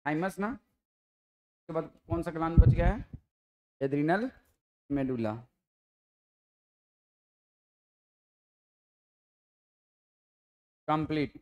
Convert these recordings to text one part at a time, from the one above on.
Thymus ना, उसके बाद कौन सा ग्लैंड बच गया है? Adrenal medulla. कंप्लीट।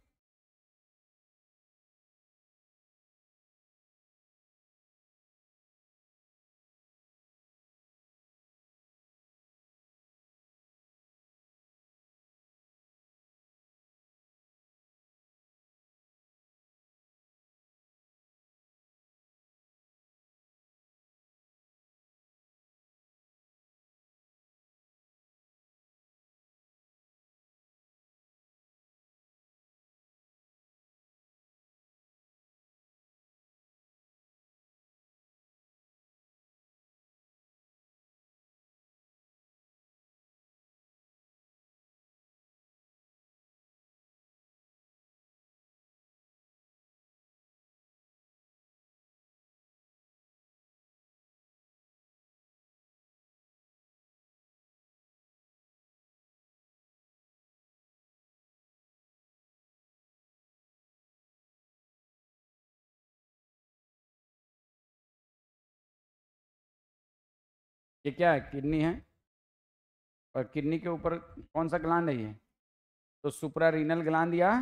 ये क्या है? किडनी है। और किडनी के ऊपर कौन सा ग्लैंड है ये? तो सुप्रा रीनल ग्लैंड या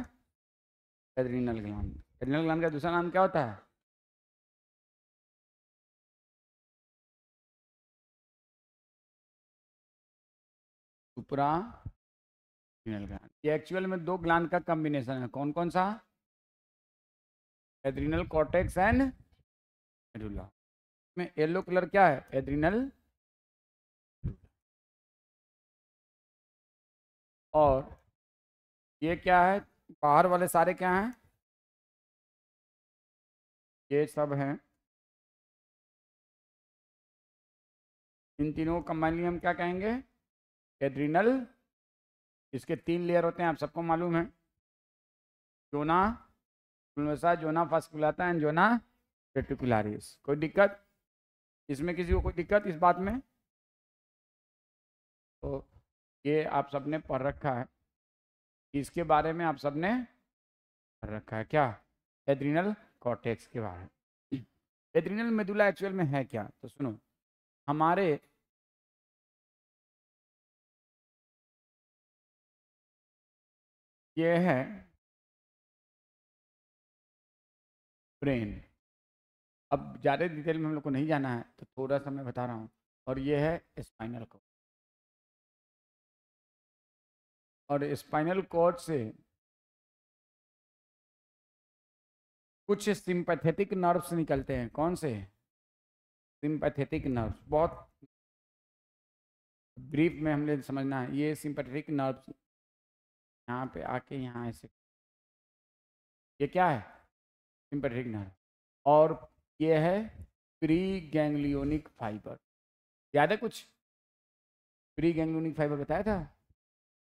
एड्रिनल ग्लैंड। एड्रिनल ग्लैंड का दूसरा नाम क्या होता है? Supra renal gland. ये एक्चुअल में दो ग्लैंड का कॉम्बिनेशन है। कौन कौन सा? Adrenal cortex and medulla. में येलो कलर क्या है? एड्रिनल। और ये क्या है? बाहर वाले सारे क्या हैं? ये सब हैं। इन तीनों को कंबाइनली हम क्या कहेंगे? एड्रिनल। इसके 3 लेयर होते हैं, आप सबको मालूम है। जोना glomerulosa, zona फास्कुलाता and zona reticularis. कोई दिक्कत इसमें? किसी को कोई दिक्कत इस बात में? तो ये आप सबने पढ़ रखा है, इसके बारे में आप सबने पढ़ रखा है क्या? एड्रिनल कॉर्टेक्स के बारे में। एड्रिनल मेडुला एक्चुअल में है क्या? तो सुनो, हमारे ये है ब्रेन। अब ज़्यादा डिटेल में हम लोग को नहीं जाना है, तो थोड़ा सा मैं बता रहा हूँ। और ये है स्पाइनल कॉर्ड। और स्पाइनल कॉर्ड से कुछ सिंपैथेटिक नर्व्स निकलते हैं। कौन से? Sympathetic nerves. बहुत ब्रीफ में हमने समझना है। ये सिंपैथेटिक नर्व्स यहाँ पे आके यहाँ ऐसे, ये क्या है? Sympathetic nerve. और ये है प्री गैंग्लियोनिक फाइबर। याद है कुछ? प्री गैंग्लियोनिक फाइबर बताया था?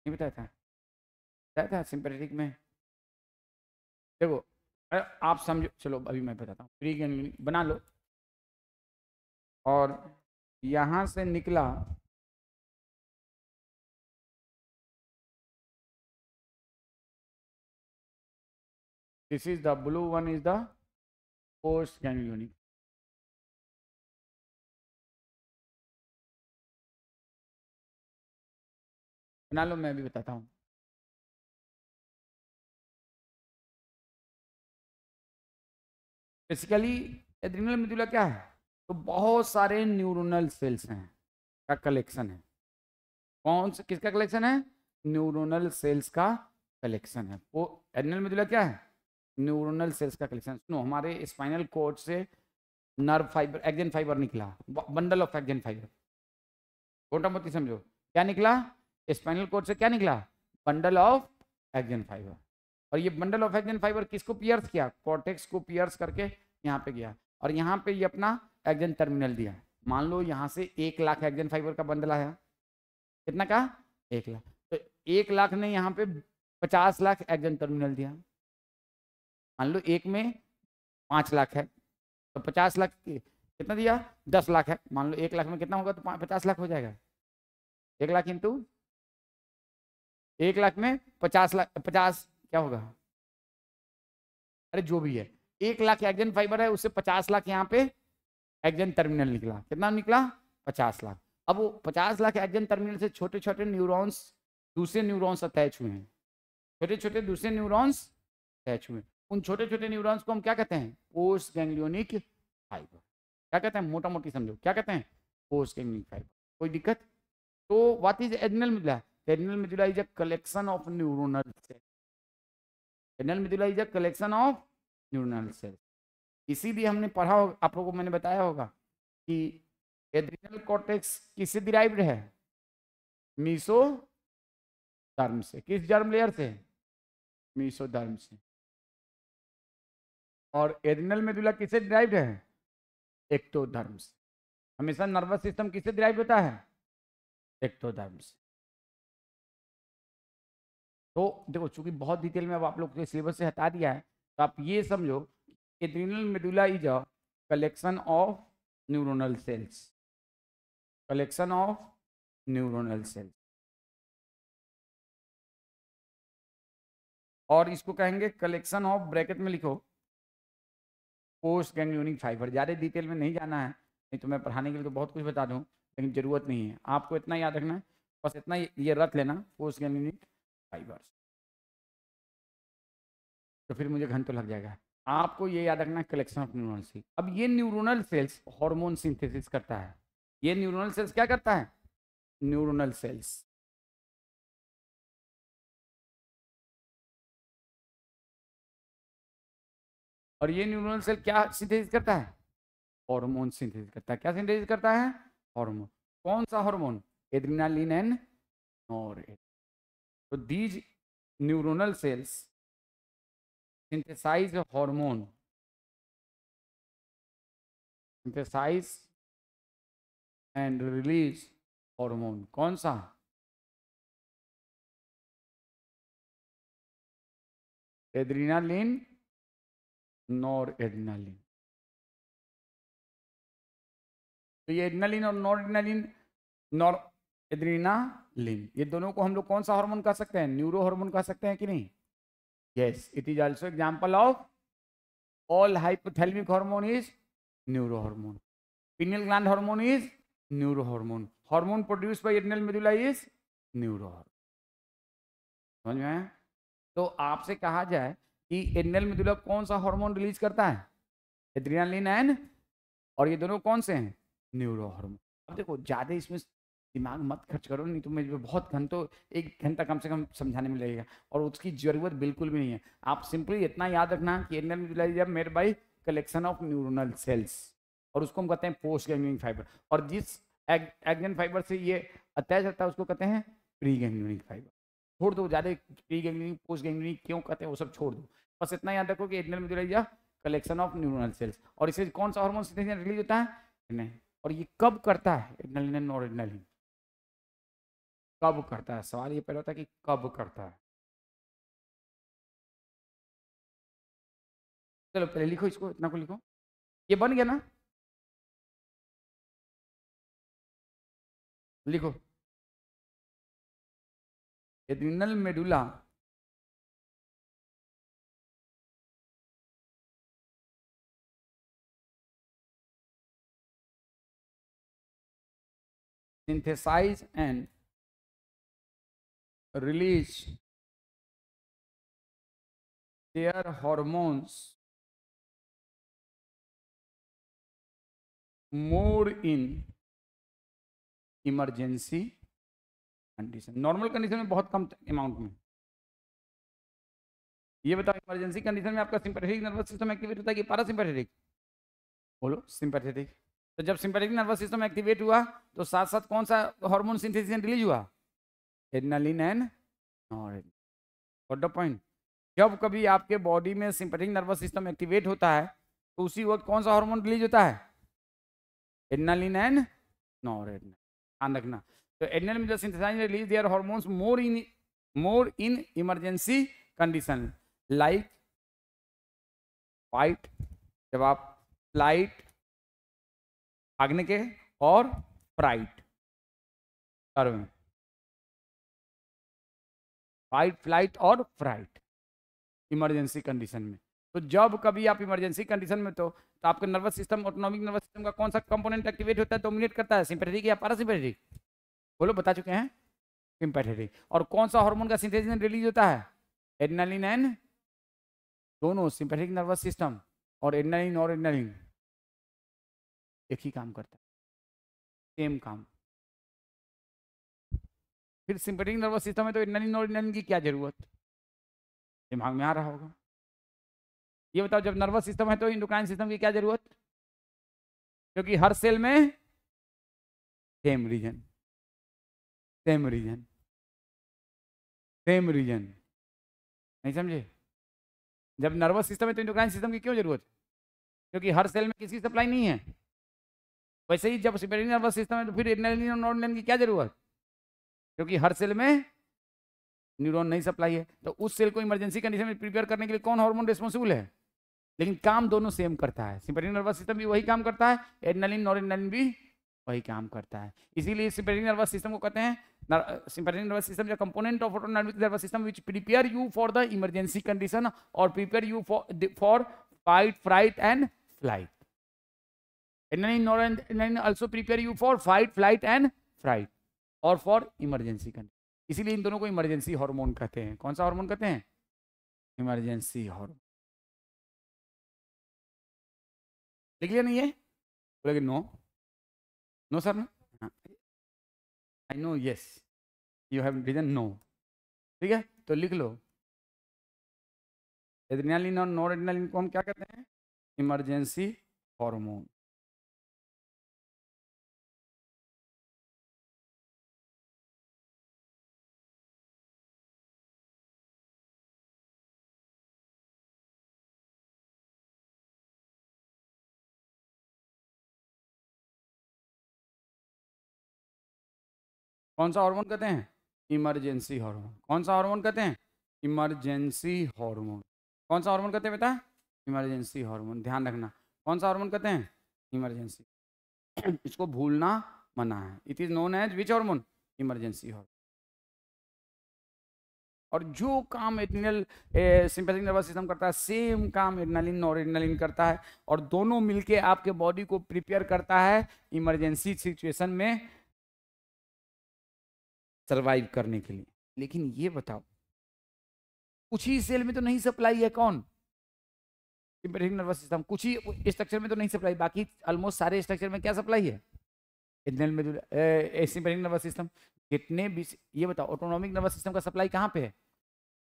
नहीं बताया था? बताया था सिंपैथेटिक में। देखो, आप समझो, चलो अभी मैं बताता हूँ। प्री गैंग्लियोनिक बना लो। और यहाँ से निकला this is the blue one is the post ganglionic. बना लो, मैं भी बताता हूँ। बेसिकली एड्रिनल मेडुला क्या है? तो बहुत सारे न्यूरोनल सेल्स हैं का कलेक्शन है। कौन से, किसका कलेक्शन है? न्यूरोनल सेल्स का कलेक्शन है। वो एड्रिनल मेडुला क्या है? न्यूरोनल सेल्स का कलेक्शन। सुनो, हमारे स्पाइनल कोड से नर्व फाइबर, एक्जन फाइबर निकला, बंडल ऑफ एक्जन फाइबर। छोटा मोटी समझो, क्या निकला? स्पाइनल कोड से क्या निकला? Bundle of एक्जन fibre. और ये बंडल ऑफ एक्जन फाइबर किसको पियर्स किया? कॉर्टेक्स को पियर्स करके यहाँ पे गया। और यहाँ पे ये अपना एक्जन टर्मिनल दिया। मान लो यहाँ से 1 लाख एक्जन फाइबर का बंडल आया। कितना का? 1 लाख। तो 1 लाख ने यहाँ पे 50 लाख एक्जन टर्मिनल दिया। मान लो एक में 5 लाख है, तो 50 लाख कितना दिया? 10 लाख है। मान लो 1 लाख में कितना होगा? तो 50 लाख हो जाएगा। 1 लाख इंटू 1 लाख में 50 लाख, 50 क्या होगा? अरे जो भी है, 1 लाख एक्जन फाइबर है, उससे 50 लाख यहाँ पे एक्जन टर्मिनल निकला। कितना निकला? 50 लाख। अब वो 50 लाख एक्जन टर्मिनल से छोटे छोटे न्यूरॉन्स, दूसरे न्यूरॉन्स अटैच हुए हैं, छोटे छोटे दूसरे न्यूरॉन्स अटैच हुए हैं। उन छोटे छोटे न्यूरॉन्स को हम क्या कहते हैं? Post ganglionic fibre. क्या कहते हैं? मोटा मोटी समझो, क्या कहते हैं? Post ganglionic fibre. कोई दिक्कत? तो what is adrenal medulla? Adrenal medulla is a collection of neuronal cell. Adrenal medulla is a collection of neuronal cell. इसीलिए हमने पढ़ा होगा, आप लोगों को मैंने बताया होगा कि एड्रिनल कॉर्टेक्स किससे डिराइव्ड है? मीसोडर्म से। किस जर्म लेयर से? मीसोडर्म से। और एड्रिनल मेडुला किससे डिराइव्ड है? एक्टोडर्म से। हमेशा नर्वस सिस्टम किससे डिराइव होता है? एक्टोडर्म से। तो देखो, चूंकि बहुत डिटेल में अब आप लोग के सिलेबस से हटा दिया है, तो आप ये समझो adrenal medulla is a collection of neuronal cells. Collection of neuronal cells. और इसको कहेंगे कलेक्शन ऑफ, ब्रैकेट में लिखो, पोस्ट गैंग्लियोनिक फाइबर। ज़्यादा डिटेल में नहीं जाना है, नहीं तो मैं पढ़ाने के लिए तो बहुत कुछ बता दूं, लेकिन ज़रूरत नहीं है। आपको इतना याद रखना है, बस इतना ये रख लेना, पोस्ट गैंग्लियोनिक फाइबर। तो फिर मुझे घंटों लग जाएगा। आपको ये याद रखना है, कलेक्शन ऑफ न्यूरोनल सेल्स। अब ये न्यूरोनल सेल्स हार्मोन सिंथेसिस करता है। ये न्यूरोनल सेल्स क्या करता है? न्यूरोनल सेल्स और ये न्यूरोनल सेल क्या सिंथेसिस करता है? हार्मोन सिंथेसिस करता है। क्या सिंथेसिस करता है? हार्मोन। कौन सा हार्मोन? Adrenaline and noradrenaline. तो these neuronal cells synthesize hormone, synthesize and release hormone. कौन सा? Adrenaline, noradrenaline. तो ये एड्रिनालिन और नॉरएड्रेनालिन, नॉर एड्रिनालिन, ये दोनों को हम लोग कौन सा हार्मोन कह सकते हैं? न्यूरो हार्मोन कह सकते हैं कि नहीं? Yes, it is also example of all hypothalamic hormone is neuro hormone. pineal gland hormone is neurohormone. Hormone produced by adrenal medulla is neurohormone. समझ में आया? तो आपसे कहा जाए कि एड्रिनल मेडुला कौन सा हार्मोन रिलीज करता है? एड्रिनालिन एंड, और ये दोनों कौन से हैं? Neuro hormone. अब देखो, ज्यादा इसमें दिमाग मत खर्च करो, नहीं तो मुझे बहुत घंटों, 1 घंटा कम से कम समझाने में लगेगा, और उसकी जरूरत बिल्कुल भी नहीं है। आप सिंपली इतना याद रखना कि adrenal medulla is made by collection of neuronal cells, और उसको हम कहते हैं पोस्ट गैंग्लियोनिक फाइबर। और जिस एक्जन फाइबर से ये अटैच रहता है उसको कहते हैं प्री गैंग्लियोनिक फाइबर। छोड़ दो ज़्यादा प्री गैंग्लियोनिक पोस्ट गैंग्लियोनिक क्यों कहते हैं वो सब छोड़ दो, बस इतना याद रखो कि adrenal medulla is a collection of neuronal cells. और इसे कौन सा हार्मोन रिलीज होता है? नहीं। और ये कब करता है? एड्रिनालिन और एड्रिनालिन कब करता है? सवाल ये पहले होता है कि कब करता है। चलो पहले लिखो इसको, इतना को लिखो, ये बन गया ना? लिखो, adrenal medulla synthesize and release their hormones more in emergency condition. Normal condition में बहुत कम अमाउंट में। ये बताओ, इमरजेंसी कंडीशन में आपका सिंपैथेटिक नर्वस सिस्टम एक्टिवेट होता है कि पैरासिम्पैथेटिक? बोलो, सिंपैथेटिक। तो जब सिंपैथेटिक नर्वस सिस्टम एक्टिवेट हुआ तो साथ साथ कौन सा हार्मोन सिंथेसिस रिलीज हुआ? Adrenaline and noradrenaline. What the point? जब कभी आपके बॉडी में सिंपैथेटिक नर्वस सिस्टम एक्टिवेट होता है तो उसी वक्त कौन सा हार्मोन रिलीज होता है? Adrenaline and noradrenaline. ध्यान रखना। तो एड्रिनालिन में synthesise release their hormones more in emergency condition, like fight, जब आप फ्लाइट भागने के, और फ्राइट में, फाइट फ्लाइट और फ्राइट इमरजेंसी कंडीशन में। तो जब कभी आप इमरजेंसी कंडीशन में तो आपका nervous system, autonomic nervous system का कौन सा कंपोनेंट एक्टिवेट होता है, डोमिनेट करता है, सिंपैथेटिक या पैरासिम्पैथेटिक? बोलो, बता चुके हैं, सिंपैथेटिक। और कौन सा हार्मोन का सिंथेसिस रिलीज होता है? एड्रेनालिन एंड, दोनों सिंपैथेटिक नर्वस सिस्टम और एड्रेनालिन और एड्रेनालिन एक ही काम करता है, सेम काम। फिर सिंपैथेटिक नर्वस सिस्टम है तो एड्रेनालिन और एड्रेनालिन की क्या जरूरत? दिमाग में आ रहा होगा। ये बताओ, जब नर्वस सिस्टम है तो इंडोक्राइन सिस्टम की क्या जरूरत? क्योंकि हर सेल में same reason, same reason, same reason. नहीं समझे? जब नर्वस सिस्टम है तो इंडोक्राइन सिस्टम की क्यों जरूरत? क्योंकि हर सेल में किसी सप्लाई नहीं है। वैसे ही जब सिंपैथेटिक नर्वस सिस्टम है तो फिर एड्रेनालिन और नॉरएड्रेनालिन की क्या जरूरत? क्योंकि हर सेल में न्यूरॉन नहीं सप्लाई है। तो उस सेल को इमरजेंसी कंडीशन में प्रिपेयर करने के लिए कौन हार्मोन रिस्पॉन्सिबल है? लेकिन काम दोनों सेम करता है। सिंपैथेटिक नर्वस सिस्टम भी वही काम करता है, एड्रेनालिन नॉरएड्रेनालिन भी वही काम करता है। इसीलिए सिंपैथेटिक नर्वस सिस्टम को कहते हैं, sympathetic nervous system is component of autonomic nervous system which prepare you for the emergency condition और prepare you for fight, flight and flight. Adrenaline noradrenaline also prepare you for fight, flight and flight और for emergency condition. इसीलिए इन दोनों को emergency hormone कहते हैं। कौन सा हार्मोन कहते हैं? Emergency hormone. लिख लिया नहीं है? बोलेगे no, no sir, no, I know, yes, you have written no. ठीक है, तो लिख लो, एड्रेनालिन और नॉरएड्रेनालिन को हम क्या कहते हैं? Emergency hormone. कौन सा हार्मोन कहते हैं? Emergency hormone. कौन सा हार्मोन कहते हैं? Emergency hormone. कौन सा हार्मोन कहते हैं बेटा? Emergency hormone. ध्यान रखना, कौन सा हार्मोन कहते हैं? इमरजेंसी। इसको भूलना मना है। It is known as which hormone? Emergency hormone. और जो काम एड्रेनल सिंपैथेटिक नर्वस सिस्टम करता है, सेम काम एड्रेनालिन और एड्रेनालिन करता है, और दोनों मिलके आपके बॉडी को प्रिपेयर करता है इमरजेंसी सिचुएशन में सरवाइव करने के लिए। लेकिन ये बताओ, कुछ ही सेल में तो नहीं सप्लाई है, कौन? Sympathetic nervous system. कुछ ही स्ट्रक्चर में तो नहीं सप्लाई, बाकी ऑलमोस्ट सारे स्ट्रक्चर में क्या सप्लाई है? Adrenal medulla, sympathetic nervous system. कितने भी, ये बताओ, ऑटोनॉमिक नर्वस सिस्टम का सप्लाई कहाँ पे है?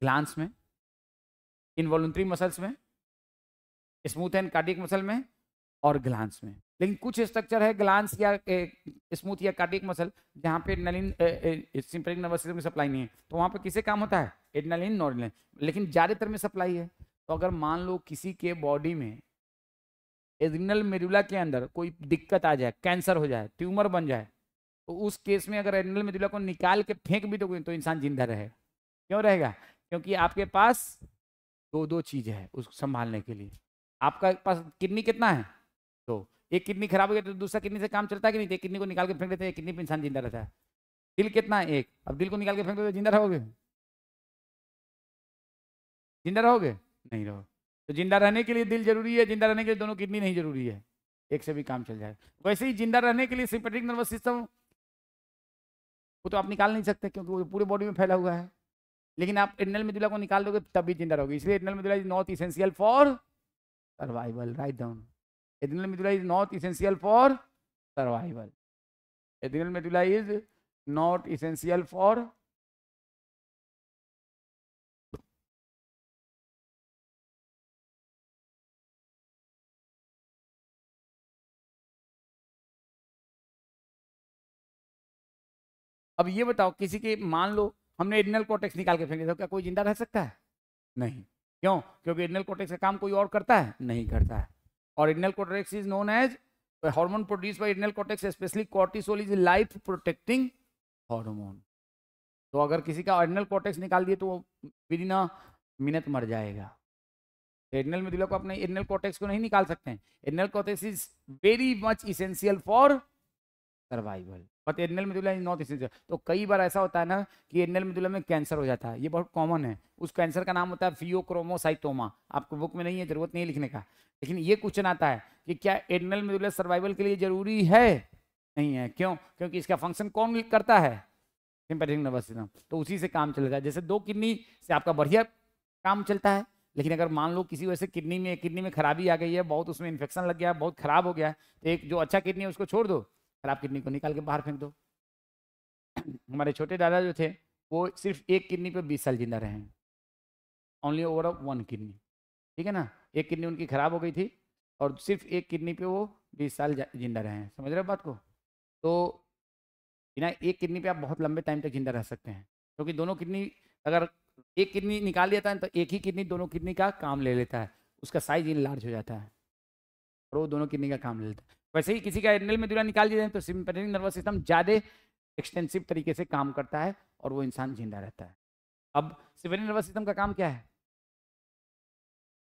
ग्लांस में, इनवॉल्यूंटरी मसल्स में, स्मूथ एंड कार्डियक मसल में और ग्लांस में। लेकिन कुछ स्ट्रक्चर है ग्लांस या स्मूथ या कार्डियक मसल जहाँ पे एड्रेनालिन सिंपैथेटिक नर्वस सिस्टम में सप्लाई नहीं है, तो वहाँ पे किसे काम होता है? Adrenaline, noradrenaline. लेकिन ज्यादातर में सप्लाई है। तो अगर मान लो किसी के बॉडी में एड्रेनल मेडुला के अंदर कोई दिक्कत आ जाए, कैंसर हो जाए, ट्यूमर बन जाए, तो उस केस में अगर एड्रेनल मेडुला को निकाल के फेंक भी दोगे तो इंसान जिंदा रहेगा। क्यों रहेगा? क्योंकि आपके पास दो दो चीज है उसको संभालने के लिए। आपका पास किडनी कितना है? तो एक किडनी खराब हो गई तो दूसरा किडनी से काम चलता है कि नहीं? एक किडनी को निकाल के फेंक देते हैं, एक किडनी पे इंसान जिंदा रहता है। दिल कितना है? एक। अब दिल को निकाल के फेंक दो तो जिंदा रहोगे? जिंदा रहोगे? नहीं रहो। तो जिंदा रहने के लिए दिल जरूरी है, जिंदा रहने के लिए दोनों किडनी नहीं जरूरी है, एक से भी काम चल जाए। वैसे ही जिंदा रहने के लिए सिंपैथेटिक नर्वस सिस्टम वो तो आप निकाल नहीं सकते क्योंकि वो पूरे बॉडी में फैला हुआ है। लेकिन आप एड्रेनल मेडुला को निकाल दोगे तब भी जिंदा रहोगे। इसलिए adrenal medulla is not essential for survival. Write down, adrenal medulla is not essential for survival. Adrenal medulla is not essential for. अब ये बताओ, किसी के, मान लो हमने एड्रेनल कॉर्टेक्स निकाल के फेंक दिया, तो क्या कोई जिंदा रह सकता है? नहीं। क्यों? क्योंकि एड्रेनल कॉर्टेक्स का काम कोई और करता है? नहीं करता है। और adrenal cortex is known as hormone produced by adrenal cortex, specially cortisol is life protecting hormone. तो अगर किसी का एड्रेनल कॉर्टेक्स निकाल दिए तो वो विद इन अ मिनट मर जाएगा। एड्रेनल मेडुला को अपने एड्रेनल कॉर्टेक्स को नहीं निकाल सकते हैं। Adrenal cortex is very much essential for survival, but adrenal medulla is not essential. तो कई बार ऐसा होता है ना कि एड्रेनल मेडुला में कैंसर हो जाता है, ये बहुत कॉमन है। उस कैंसर का नाम होता है फियोक्रोमोसाइटोमा, आपको बुक में नहीं है, जरूरत नहीं है लिखने का। लेकिन ये क्वेश्चन आता है कि क्या एड्रेनल मेडुला सर्वाइवल के लिए जरूरी है? नहीं है। क्यों? क्योंकि इसका फंक्शन कौन करता है? Sympathetic nervous system. तो उसी से काम चलेगा। जैसे 2 किडनी से आपका बढ़िया काम चलता है, लेकिन अगर मान लो किसी वजह से किडनी में खराबी आ गई है, बहुत उसमें इन्फेक्शन लग गया, बहुत खराब हो गया, तो एक जो अच्छा किडनी है उसको छोड़ दो, खराब किडनी को निकाल के बाहर फेंक दो। हमारे छोटे दादा जो थे वो सिर्फ एक किडनी पे 20 साल जिंदा रहे हैं, ओनली ओवर ऑफ 1 किडनी। ठीक है ना, एक किडनी उनकी खराब हो गई थी और सिर्फ एक किडनी पे वो 20 साल जिंदा रहे हैं। समझ रहे हो बात को? तो बिना एक किडनी पे आप बहुत लंबे टाइम तक जिंदा रह सकते हैं, क्योंकि दोनों किडनी, अगर एक किडनी निकाल लेता है तो एक ही किडनी दोनों किडनी का काम ले लेता है, उसका साइज लार्ज हो जाता है और वो दोनों किडनी का काम ले लेता है। वैसे ही किसी का एड्रेनल मेडुला निकाल दिया जाए तो सिंपैथेटिक नर्वस सिस्टम ज़्यादा एक्सटेंसिव तरीके से काम करता है और वो इंसान जिंदा रहता है। अब सिंपैथेटिक नर्वस सिस्टम का काम क्या है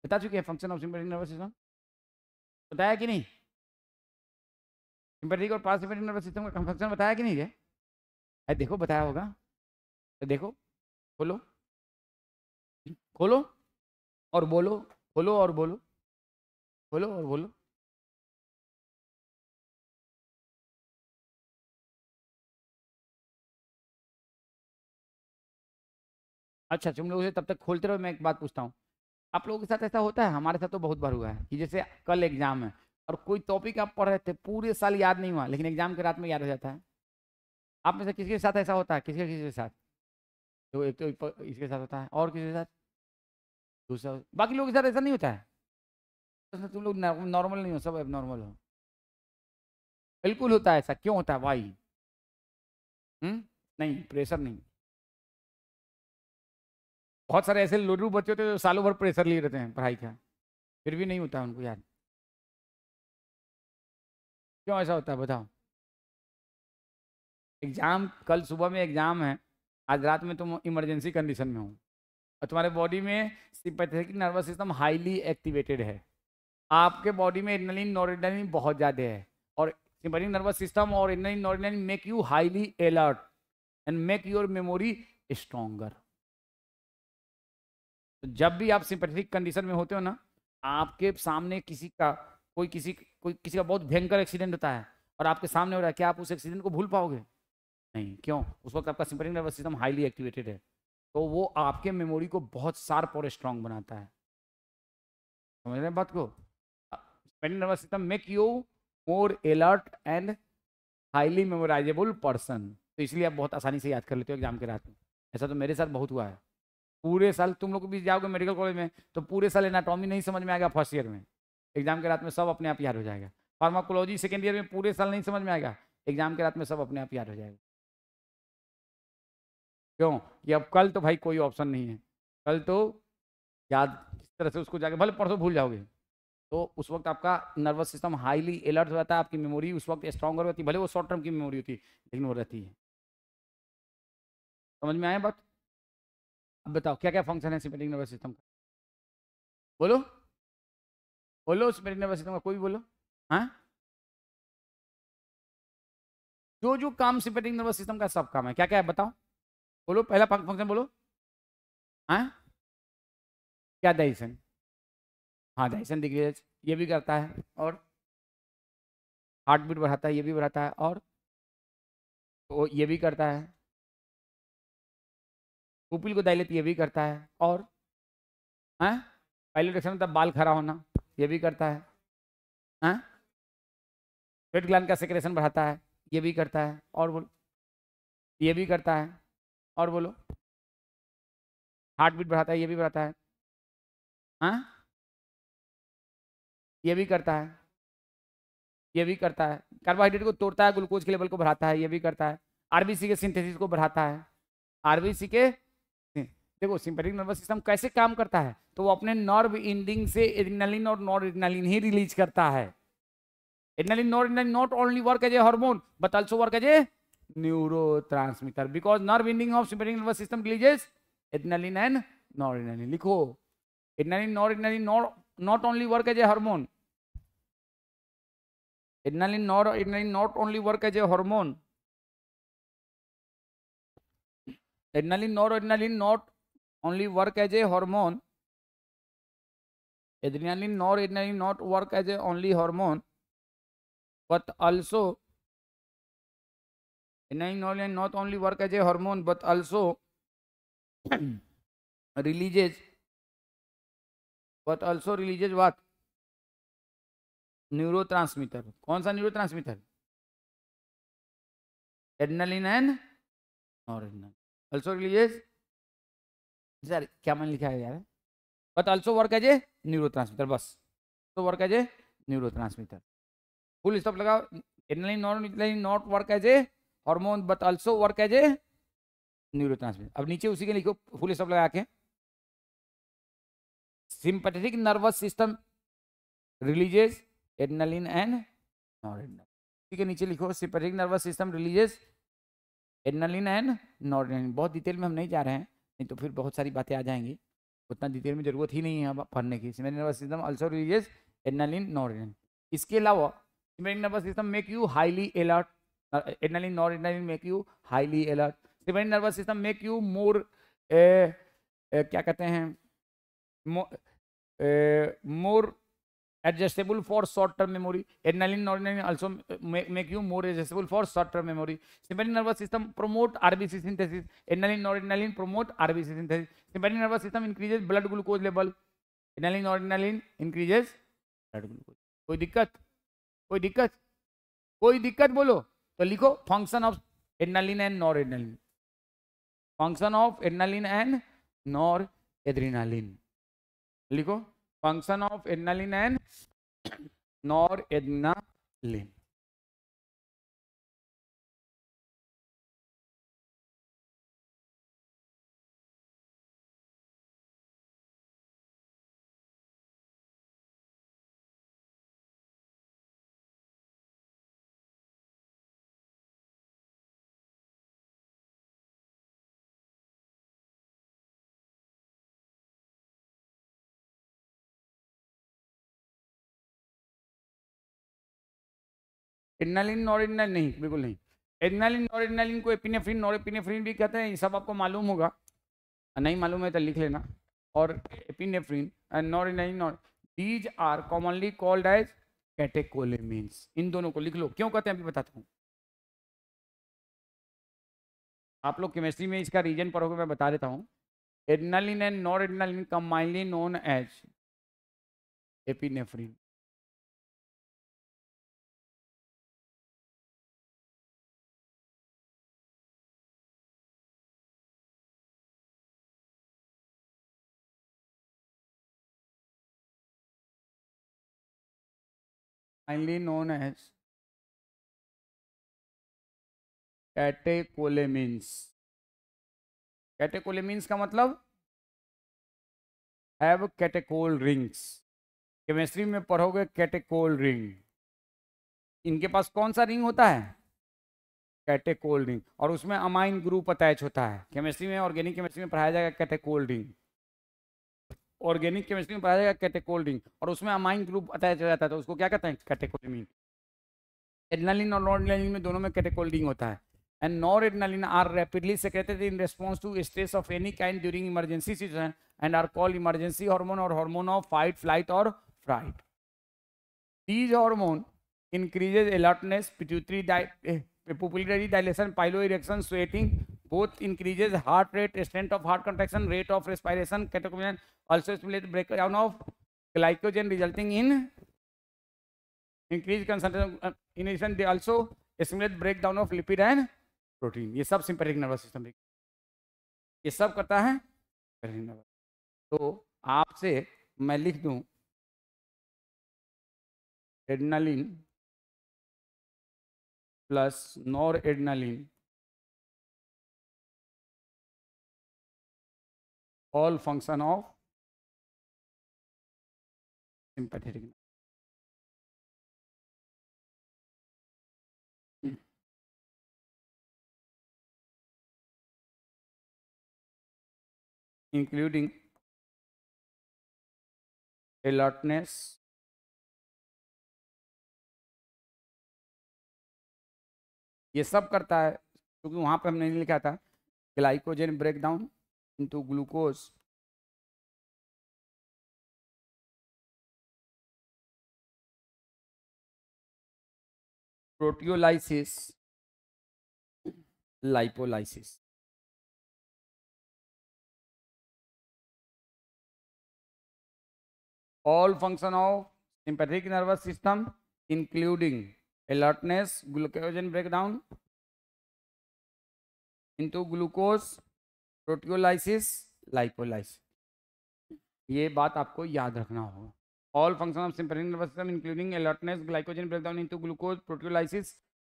बता चुके हैं, function of sympathetic nervous system बताया कि नहीं? सिंपैथेटिक और पैरासिम्पैथेटिक नर्वस सिस्टम का फंक्शन बताया कि नहीं है? देखो बताया होगा, तो देखो, खोलो खोलो और बोलो, खोलो और बोलो, खोलो और बोलो। अच्छा तुम लोगों से तब तक खोलते रहो, मैं एक बात पूछता हूँ, आप लोगों के साथ ऐसा होता है? हमारे साथ तो बहुत बार हुआ है कि जैसे कल एग्जाम है और कोई टॉपिक आप पढ़ रहे थे, पूरे साल याद नहीं हुआ, लेकिन एग्जाम के रात में याद हो जाता है। आप में से किसी के साथ ऐसा होता है? किसी के साथ? तो एक तो इसके साथ होता है, और किसी के साथ? दूसरा, बाकी लोगों के साथ ऐसा नहीं होता है? तो तुम लोग नॉर्मल नहीं हो, सब एबनॉर्मल हो। बिल्कुल होता है ऐसा। क्यों होता है? वाई? नहीं, प्रेशर नहीं। बहुत सारे ऐसे लोडू बच्चे होते हैं जो सालों भर प्रेशर लिए रहते हैं पढ़ाई का, फिर भी नहीं होता उनको याद। क्यों ऐसा होता है बताओ? एग्जाम, कल सुबह में एग्जाम है, आज रात में तुम इमरजेंसी कंडीशन में हो और तुम्हारे बॉडी में sympathetic nervous system highly activated है, आपके बॉडी में एड्रेनलिन नॉरएड्रेनलिन बहुत ज़्यादा है, और सिंपैथेटिक नर्वस सिस्टम और adrenaline noradrenaline make you highly alert and make your memory stronger. तो जब भी आप सिंपैथेटिक कंडीशन में होते हो ना, आपके सामने किसी का बहुत भयंकर एक्सीडेंट होता है और आपके सामने हो रहा है, क्या आप उस एक्सीडेंट को भूल पाओगे? नहीं। क्यों? उस वक्त आपका sympathetic nervous system highly activated है, तो वो आपके मेमोरी को बहुत शार्प और स्ट्रांग बनाता है। समझ रहे हैं बात को? Sympathetic nervous system make you more alert and highly memorisable person, तो इसलिए आप बहुत आसानी से याद कर लेते हो एग्जाम के रात में। ऐसा तो मेरे साथ बहुत हुआ है। पूरे साल तुम लोग भी जाओगे मेडिकल कॉलेज में तो पूरे साल एनाटॉमी नहीं समझ में आएगा फर्स्ट ईयर में, एग्जाम के रात में सब अपने आप याद हो जाएगा। फार्माकोलॉजी सेकेंड ईयर में पूरे साल नहीं समझ में आएगा, एग्जाम के रात में सब अपने आप याद हो जाएगा। क्यों? कि अब कल तो भाई कोई ऑप्शन नहीं है, कल तो याद किस तरह से उसको जाके, भले परसों भूल जाओगे, तो उस वक्त आपका नर्वस सिस्टम हाईली अलर्ट हो जाता है, आपकी मेमोरी उस वक्त स्ट्रॉन्गर होती है, भले वो शॉर्ट टर्म की मेमोरी होती है लेकिन वो रहती है। समझ में आया बात? अब बताओ क्या क्या फंक्शन है सिंपैथेटिक नर्वस सिस्टम का? बोलो बोलो, सिंपैथेटिक नर्वस सिस्टम का कोई भी बोलो। हाँ, जो जो काम सिंपैथेटिक नर्वस सिस्टम का सब काम है, क्या क्या है बताओ? बोलो, पहला फंक्शन बोलो। हाँ, क्या? डाइजेशन। हाँ, डाइजेशन डिक्रीज ये भी करता है, और हार्ट बीट बढ़ाता है, ये भी बढ़ाता है, और तो ये भी करता है, पुपिल को डायलेट ये भी करता है, और हाँ, पाइलोटेक्शन मतलब बाल खड़ा होना, ये भी करता है। हाँ, स्वेट ग्लैंड का सेक्रेशन बढ़ाता है, ये भी करता है, और बोलो, ये भी करता है, और बोलो, हार्ट बीट बढ़ाता है, ये भी बढ़ाता है। हाँ, ये भी करता है, ये भी करता है, कार्बोहाइड्रेट को तोड़ता है, ग्लूकोज के लेवल को बढ़ाता है, ये भी करता है, आरबीसी के सिंथेसिस को बढ़ाता है, आरबीसी के, देखो सिंपैथेटिक नर्वस सिस्टम कैसे काम करता है, तो वो अपने नर्व एंडिंग से एड्रेनलिन और नॉरएड्रेनलिन ही रिलीज करता है। Adrenaline noradrenaline not only work as a hormone but also work as a neurotransmitter, because nerve ending of sympathetic nervous system releases adrenaline and noradrenaline. लिखो, adrenaline noradrenaline not only work as a hormone, adrenaline noradrenaline not only work as a hormone adrenaline, noradrenaline not only work as a hormone. Adrenaline, noradrenaline not work as a only hormone, but also adrenaline, noradrenaline not only work as a hormone, but also releases, what? Neurotransmitter. कौन सा neurotransmitter? Adrenaline and noradrenaline. Also releases, sir क्या मैंने लिखा है यार, but also work as a neurotransmitter. बस तो work as a neurotransmitter. Full stop लगाओ. Adrenaline, noradrenaline not work as a hormone but also work as a neurotransmitter. अब नीचे उसी के लिखो फुल स्टॉप लगा के. Sympathetic nervous system releases adrenaline and noradrenaline. इसी के नीचे लिखो sympathetic nervous system releases adrenaline and noradrenaline. बहुत डिटेल में हम नहीं जा रहे हैं, नहीं तो फिर बहुत सारी बातें आ जाएंगी. उतना डिटेल में जरूरत ही नहीं है अब पढ़ने की. Sympathetic nervous system also releases adrenaline, noradrenaline. इसके अलावा sympathetic nervous system make you highly alert. Adrenaline, noradrenaline make you highly alert. Sympathetic nervous system make you मोर क्या कहते हैं, मोर adjustable for short term memory. Adrenaline, noradrenaline also make you more adjustable for short term memory. Sympathetic nervous system promote RBC synthesis. Adrenaline, noradrenaline promote RBC synthesis. Sympathetic nervous system increases blood glucose level. Adrenaline, noradrenaline increases blood glucose. कोई दिक्कत? कोई दिक्कत? कोई दिक्कत बोलो तो लिखो function of adrenaline and noradrenaline. Function of adrenaline and noradrenaline लिखो. Function of adrenaline and noradrenaline. Adrenaline, noradrenaline नहीं, बिल्कुल नहीं. एड्रेनालिन, नॉरएड्रेनालिन को एपिनेफ्रिन, नॉरएपिनेफ्रिन भी कहते हैं. ये सब आपको मालूम होगा, नहीं मालूम है तो लिख लेना. और epinephrine and noradrenaline, these are commonly called as catecholamines. इन दोनों को लिख लो. क्यों कहते हैं अभी बताता हूँ. आप लोग केमिस्ट्री में इसका रीजन पढ़ोगे, मैं बता देता हूँ. Adrenaline and noradrenaline combinedly known as epinephrine. Finally known as catecholamines. Catecholamines का मतलब हैव कैटेकोल रिंग्स. केमिस्ट्री में पढ़ोगे कैटेकोल रिंग. इनके पास कौन सा रिंग होता है? Catechol ring. और उसमें अमाइन ग्रुप अटैच होता है. केमिस्ट्री में, ऑर्गेनिक केमिस्ट्री में पढ़ाया जाएगा कैटेकोल रिंग. ऑर्गेनिक केमिस्ट्री में पढ़ाया जाएगा कैटेकोल रिंग, और उसमें अमाइन ग्रुप अटैच हो जाता है, तो उसको क्या कहते हैं? कैटेकोलेमिन. एड्रेनालिन और नॉरएड्रेनालिन में दोनों में कैटेकोल रिंग होता है. And noradrenaline are rapidly secreted in response to stress of any kind during emergency situation and are called emergency hormone or hormone of fight, flight or fright. These hormone increases alertness, pupillary dilation, piloerection, sweating, both increases heart rate, strength of heart contraction, rate of respiration. Catecholamine also stimulates breakdown of glycogen resulting in increased concentration. In addition, they also stimulate breakdown of lipid and protein. ये सब sympathetic nervous system, ये सब करता है sympathetic nervous. तो आपसे मैं लिख दूं adrenaline plus noradrenaline all function of sympathetic. including alertness, ये सब करता है. क्योंकि वहां पे हमने नहीं लिखा था glycogen breakdown into glucose, proteolysis, lipolysis. All function of sympathetic nervous system including alertness, glycogen breakdown into glucose, proteolysis, lipolysis. ये बात आपको याद रखना होगा. All function of sympathetic nervous system including alertness, glycogen breakdown into glucose, proteolysis,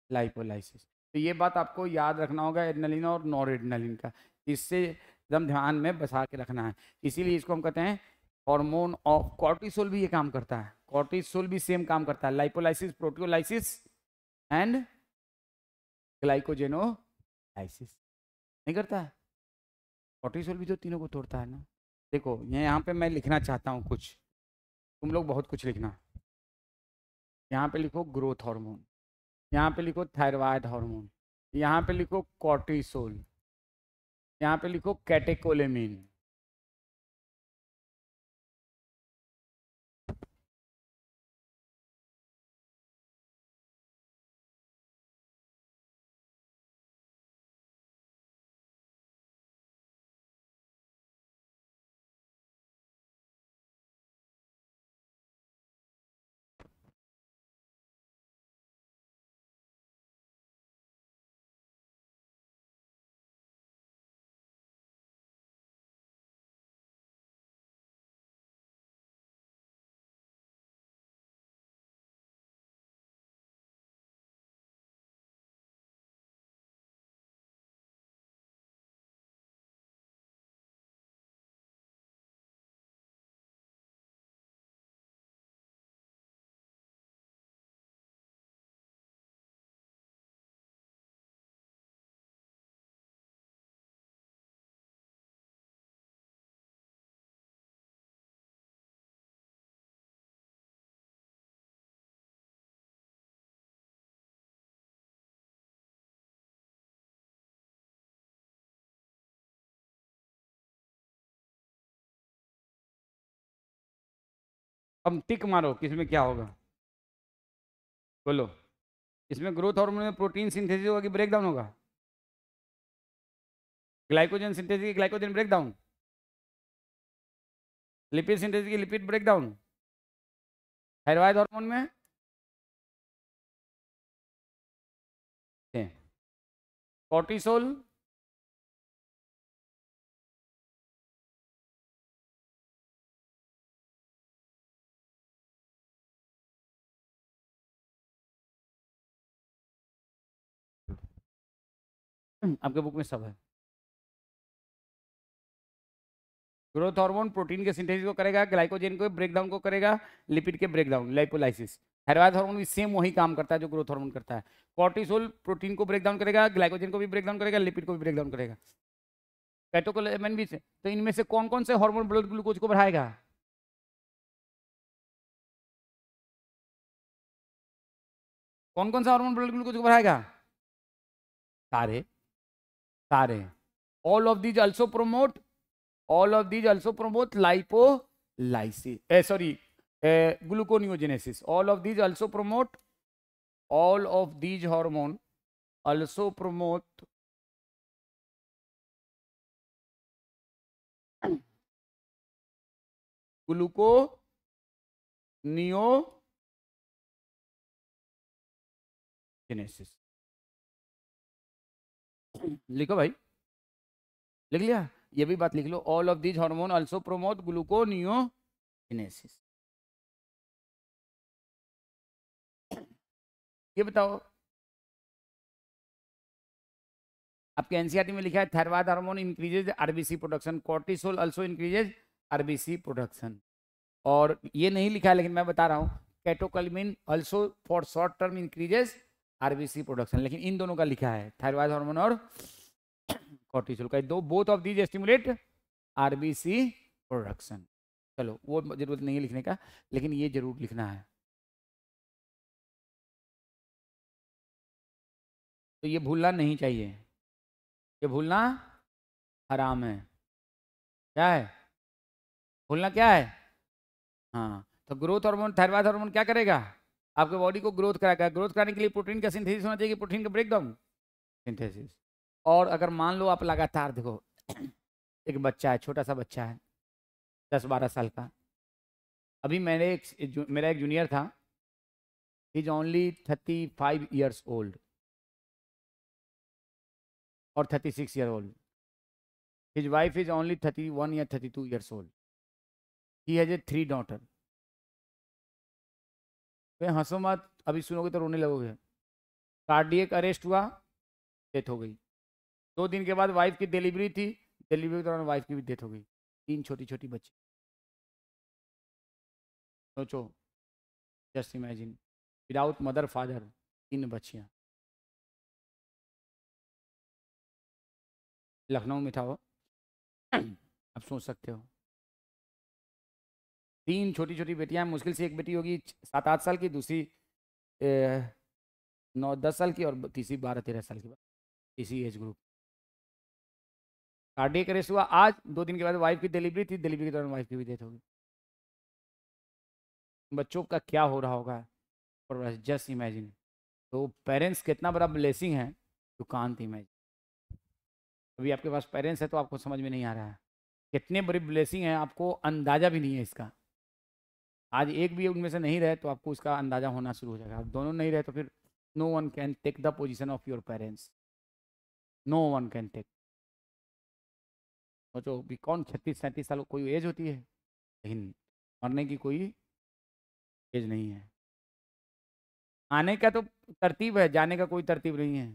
lipolysis. तो ये बात आपको याद रखना होगा एड्रेनलिन और नॉर एड्रेनलिन का. इससे एकदम ध्यान में बसा के रखना है. इसीलिए इसको हम कहते हैं हार्मोन ऑफ. कॉर्टिसोल भी ये काम करता है. कॉर्टिसोल भी सेम काम करता है. लाइपोलाइसिस, प्रोटियोलाइसिस एंड ग्लाइकोजेनोलाइसिस नहीं करता है. कॉर्टिसोल भी तो तीनों को तोड़ता है ना. देखो यहाँ पे मैं लिखना चाहता हूँ कुछ, तुम लोग बहुत कुछ लिखना. यहाँ पे लिखो ग्रोथ हार्मोन, यहाँ पे लिखो थायराइड हार्मोन, यहाँ पे लिखो कॉर्टिसोल, यहाँ पे लिखो कैटेकोलेमिन. अब टिक मारो किसमें क्या होगा, बोलो. इसमें ग्रोथ हार्मोन में प्रोटीन सिंथेसिस होगा कि ब्रेक डाउन होगा? ग्लाइकोजन सिंथेसिस की glycogen break down, lipid synthesis की lipid break down. Thyroid hormone में कॉर्टिसोल, आपके बुक में सब है. ग्रोथ हार्मोन प्रोटीन के सिंथेसिस को करेगा, ग्लाइकोजन को ब्रेकडाउन को करेगा, लिपिड के ब्रेकडाउन लाइपोलाइसिस. थायराइड हार्मोन भी सेम वही काम करता है जो ग्रोथ हार्मोन करता है. कॉर्टिसोल प्रोटीन को ब्रेकडाउन करेगा, ग्लाइकोजन को भी ब्रेकडाउन करेगा, लिपिड को भी ब्रेकडाउन करेगा. कैटेकोलेमिन भी से. तो इनमें से कौन कौन से हार्मोन ब्लड ग्लूकोज को बढ़ाएगा? कौन कौन सा हार्मोन ब्लड ग्लूकोज को बढ़ाएगा? सारे सारे. All of these also promote, all of these also promote lipolysis, sorry, gluconeogenesis. All of these also promote, all of these hormone also promote gluconeogenesis. लिखो भाई, लिख लिया? ये भी बात लिख लो. All of these hormone also promote gluconeogenesis. ये बताओ, आपके एनसीईआरटी में लिखा है thyroid hormone increases RBC production, cortisol also increases RBC production. और ये नहीं लिखा है लेकिन मैं बता रहा हूँ, catecholamine also for short term increases RBC production. लेकिन इन दोनों का लिखा है थायराइड हार्मोन और कॉर्टिसोल का. दो both of these stimulate RBC production. चलो वो जरूरत नहीं है लिखने का, लेकिन ये जरूर लिखना है. तो ये भूलना नहीं चाहिए, ये भूलना हराम है। क्या है? भूलना क्या है? हाँ, तो ग्रोथ हार्मोन, थायराइड हार्मोन क्या करेगा? आपके बॉडी को ग्रोथ कराएगा। ग्रोथ कराने के लिए प्रोटीन का सिंथेसिस होना चाहिए, प्रोटीन का ब्रेकडाउन, सिंथेसिस। और अगर मान लो आप लगातार देखो, एक बच्चा है, छोटा सा बच्चा है, 10-12 साल का। अभी मेरा एक जूनियर था, he is only 35 years old और 36 year old। His wife is only 31 या 32 years old। He has a 3 daughter। वे हंसो मत, अभी सुनोगे तो रोने लगोगे। कार्डियक अरेस्ट हुआ, डेथ हो गई। 2 दिन के बाद वाइफ की डिलीवरी थी, डिलीवरी के दौरान वाइफ की भी डेथ हो गई। 3 छोटी छोटी बच्ची। सोचो, just imagine, without mother father, 3 बच्चियां। लखनऊ में था वो। अब सोच सकते हो, 3 छोटी छोटी बेटियां, मुश्किल से एक बेटी होगी 7-8 साल की, दूसरी 9-10 साल की, और तीसरी 12-13 साल की, इसी एज ग्रुप। कार्डियक अरेस्ट हुआ आज, 2 दिन के बाद वाइफ की डिलीवरी थी, डिलीवरी के दौरान वाइफ की भी डेथ हो गई। बच्चों का क्या हो रहा होगा, और जस्ट इमेजिन। तो पेरेंट्स कितना बड़ा ब्लेसिंग है, यू कांट इमेजिन। अभी आपके पास पेरेंट्स है तो आपको समझ में नहीं आ रहा है कितने बड़ी ब्लेसिंग है, आपको अंदाजा भी नहीं है इसका। आज एक भी उनमें से नहीं रहे तो आपको इसका अंदाजा होना शुरू हो जाएगा। अब दोनों नहीं रहे तो फिर no one can take the position of your parents, no one can take. सोचो भी, कौन 36-37 साल कोई एज होती है? लेकिन मरने की कोई एज नहीं है। आने का तो तरतीब है, जाने का कोई तरतीब नहीं है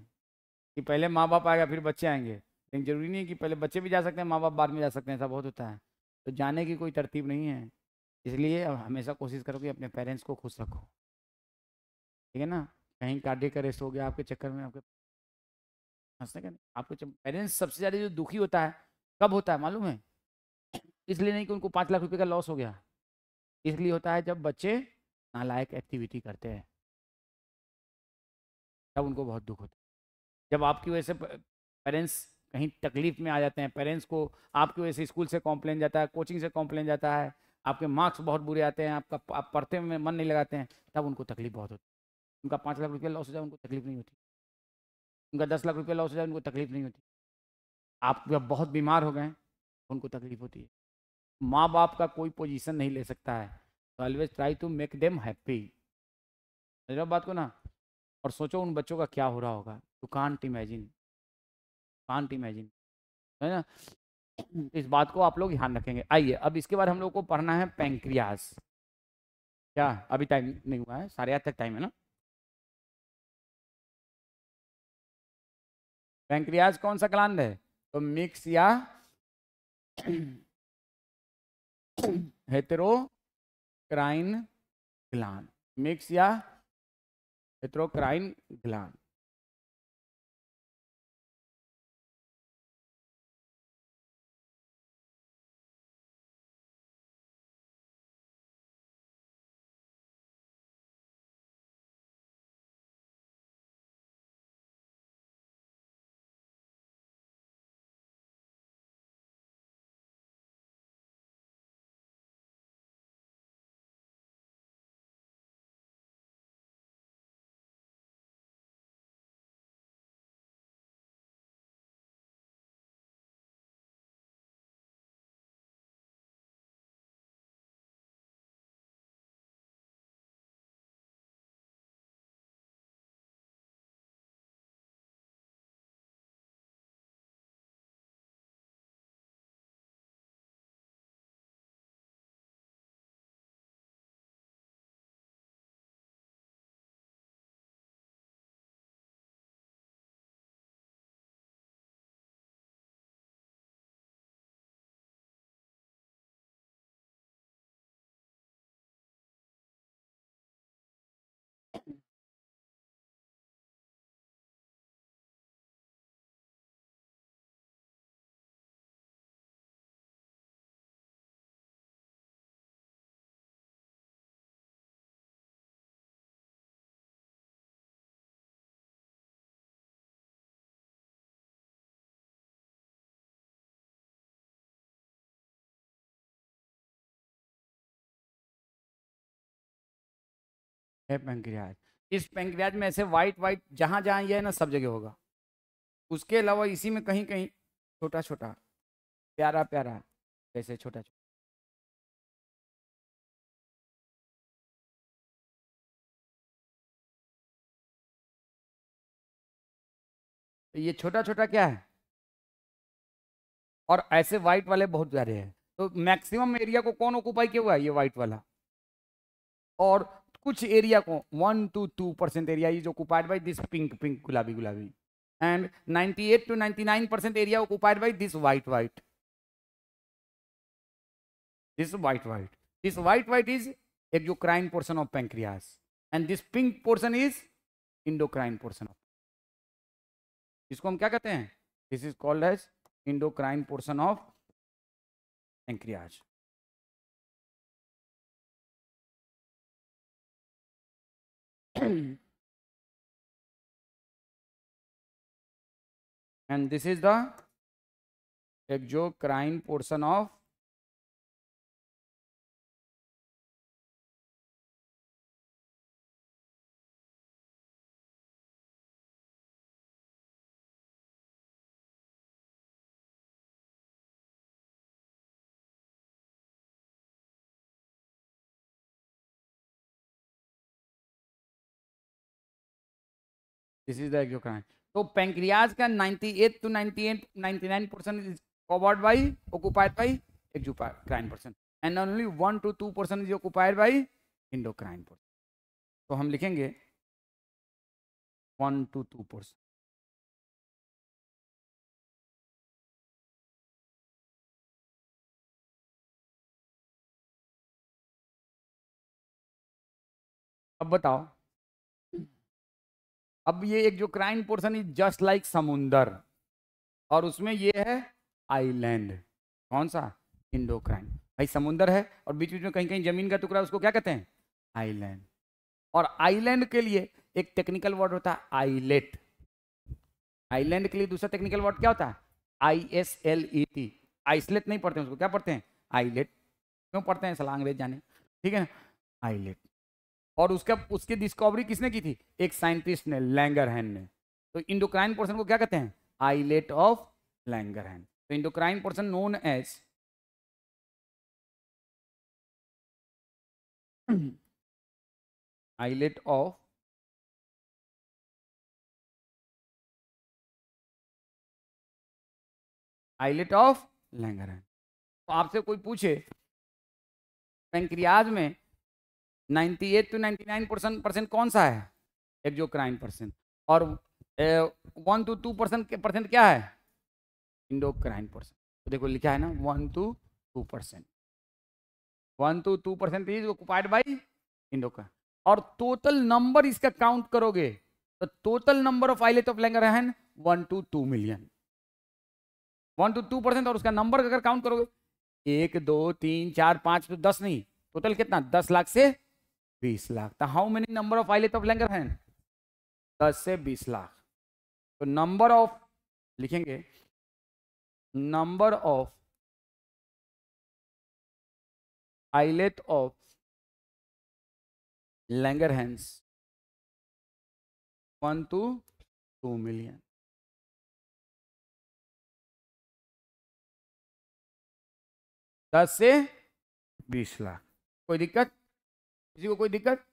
कि पहले माँ बाप आएगा फिर बच्चे आएंगे। लेकिन जरूरी नहीं है कि पहले बच्चे भी जा सकते हैं, माँ बाप बाद में जा सकते हैं, ऐसा बहुत होता है। तो जाने की कोई तरतीब नहीं है। इसलिए अब हमेशा कोशिश करो कि अपने पेरेंट्स को खुश रखो, ठीक है ना। कहीं कार्डियक अरेस्ट हो गया आपके चक्कर में, आपके हंसने का नहीं, आपके पेरेंट्स सबसे ज़्यादा जो दुखी होता है, कब होता है मालूम है? इसलिए नहीं कि उनको 5 लाख रुपए का लॉस हो गया, इसलिए होता है जब बच्चे नालायक एक्टिविटी करते हैं, तब उनको बहुत दुख होता है। जब आपकी वजह से पेरेंट्स कहीं तकलीफ में आ जाते हैं, पेरेंट्स को आपकी वजह से स्कूल से कॉम्प्लेन जाता है, कोचिंग से कॉम्प्लेन जाता है, आपके मार्क्स बहुत बुरे आते हैं, आपका आप पढ़ते में मन नहीं लगाते हैं, तब उनको तकलीफ बहुत होती है। उनका 5 लाख रुपया लॉस हो जाए उनको तकलीफ नहीं होती, उनका 10 लाख रुपया लॉस हो जाए उनको तकलीफ नहीं होती। आप जब बहुत बीमार हो गए उनको तकलीफ होती है। माँ बाप का कोई पोजीशन नहीं ले सकता है, तो always try to make them happy. समझ रहे हो बात को ना। और सोचो उन बच्चों का क्या हो रहा होगा, you can't imagine, can't imagine, है ना। इस बात को आप लोग ध्यान रखेंगे। आइए अब इसके बाद हम लोग को पढ़ना है पैंक्रियाज। क्या अभी टाइम नहीं हुआ है? 8:30 तक टाइम है ना। पैंक्रियाज कौन सा ग्लैंड है? तो मिक्स या हेटेरोक्राइन ग्लैंड, मिक्स या हेटेरोक्राइन ग्लैंड। है पैंक्रियाज। इस पैंक्रियाज में ऐसे वाइट वाइट जहां जहां ये है ना, सब जगह होगा। उसके अलावा इसी में कहीं कहीं छोटा छोटा प्यारा प्यारा ऐसे छोटा छोटा, तो ये छोटा छोटा क्या है, और ऐसे व्हाइट वाले बहुत प्यारे हैं। तो मैक्सिमम एरिया को कौन ऑक्युपाई किया हुआ है, ये व्हाइट वाला। और कुछ एरिया को 1 to 2% area is occupied by this pink pink गुलाबी गुलाबी, and 98 to 99% area occupied by this white white, this white white. This white white is exocrine portion of pancreas, and this pink portion is endocrine portion of. इसको हम क्या कहते हैं, this is called as endocrine portion of pancreas. and this is the exocrine portion of this is the exocrine। तो pancreas का 98 to 99% is covered by occupied by exocrine portion, and only 1 to 2% is occupied by endocrine portion। तो हम लिखेंगे 1 to 2%। अब बताओ, अब ये exocrine portion is just like समुंदर, और उसमें ये है आइलैंड। कौन सा, इंडोक्राइन। भाई समुंदर है और बीच बीच में कहीं कहीं जमीन का टुकड़ा, उसको क्या कहते हैं, आइलैंड। और आइलैंड के लिए एक टेक्निकल वर्ड होता है आइलेट। आइलैंड के लिए दूसरा टेक्निकल वर्ड क्या होता है, ISLET। आइसलेट नहीं पढ़ते हैं उसको, क्या पढ़ते हैं, आइलेट। क्यों पढ़ते हैं, सलाह अंग्रेज जाने, ठीक है ना, आइलेट। और उसका उसकी डिस्कवरी किसने की थी, एक साइंटिस्ट ने, लैंगरहैन ने। तो इंडोक्राइन पोर्शन को क्या कहते हैं, आइलेट ऑफ लैंगरहैन। तो endocrine portion known as islet of Langerhans. तो आपसे कोई पूछे पैंक्रियाज में 98 to 99% कौन सा है, एक्सोक्राइन पर्सन, और 1 to 2% क्या है, इंडोक्राइन पर्सन। तो देखो लिखा है ना 1 to 2%, 1 to 2% is occupied by endocrine. और टोटल नंबर इसका काउंट करोगे तो total number of islet of Langerhans 1 to 2 million, 1 to 2%। और उसका नंबर अगर काउंट करोगे 1 2 3 4 5 तो 10 नहीं, टोटल कितना, 10 लाख से 20 लाख। तो how many number of islet of Langerhans, 10 से 20 लाख। तो नंबर ऑफ लिखेंगे, number of islet of Langerhans 1 to 2 million. दस से 20 लाख। कोई दिक्कत, किसी को कोई दिक्कत,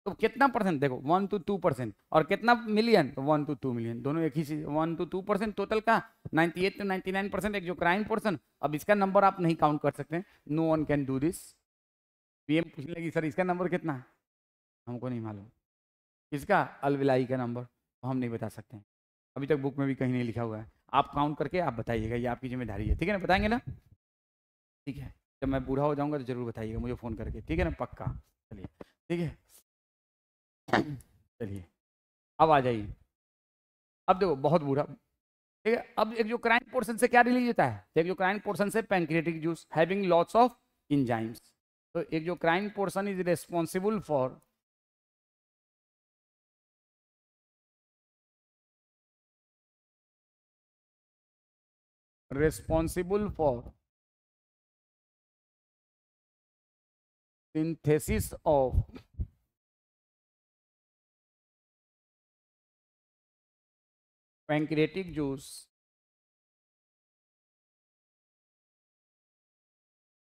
तो कितना परसेंट देखो 1 to 2%, और कितना मिलियन, तो 1 to 2 मिलियन, दोनों एक ही चीज। 1 to 2% टोटल का 98 to 99% एक जो क्राइम पोर्सन। अब इसका नंबर आप नहीं काउंट कर सकते, no one can do this. PM पूछ लेगी सर इसका नंबर कितना है, हमको नहीं मालूम। किसका, अलविलाई का नंबर, तो हम नहीं बता सकते हैं, अभी तक बुक में भी कहीं नहीं लिखा हुआ है। आप काउंट करके आप बताइएगा, ये आपकी जिम्मेदारी है, ठीक है ना, बताएंगे ना, ठीक है। जब मैं बूढ़ा हो जाऊंगा तो जरूर बताइएगा मुझे फ़ोन करके, ठीक है ना, पक्का। चलिए ठीक है, चलिए अब आ जाइए। अब देखो बहुत बुरा, ठीक है। अब एक जो क्राइन पोर्शन से क्या रिलीज होता है, एक जो क्राइन पोर्शन से pancreatic juice having lots of enzymes. तो exocrine portion is responsible for synthesis of pancreatic juice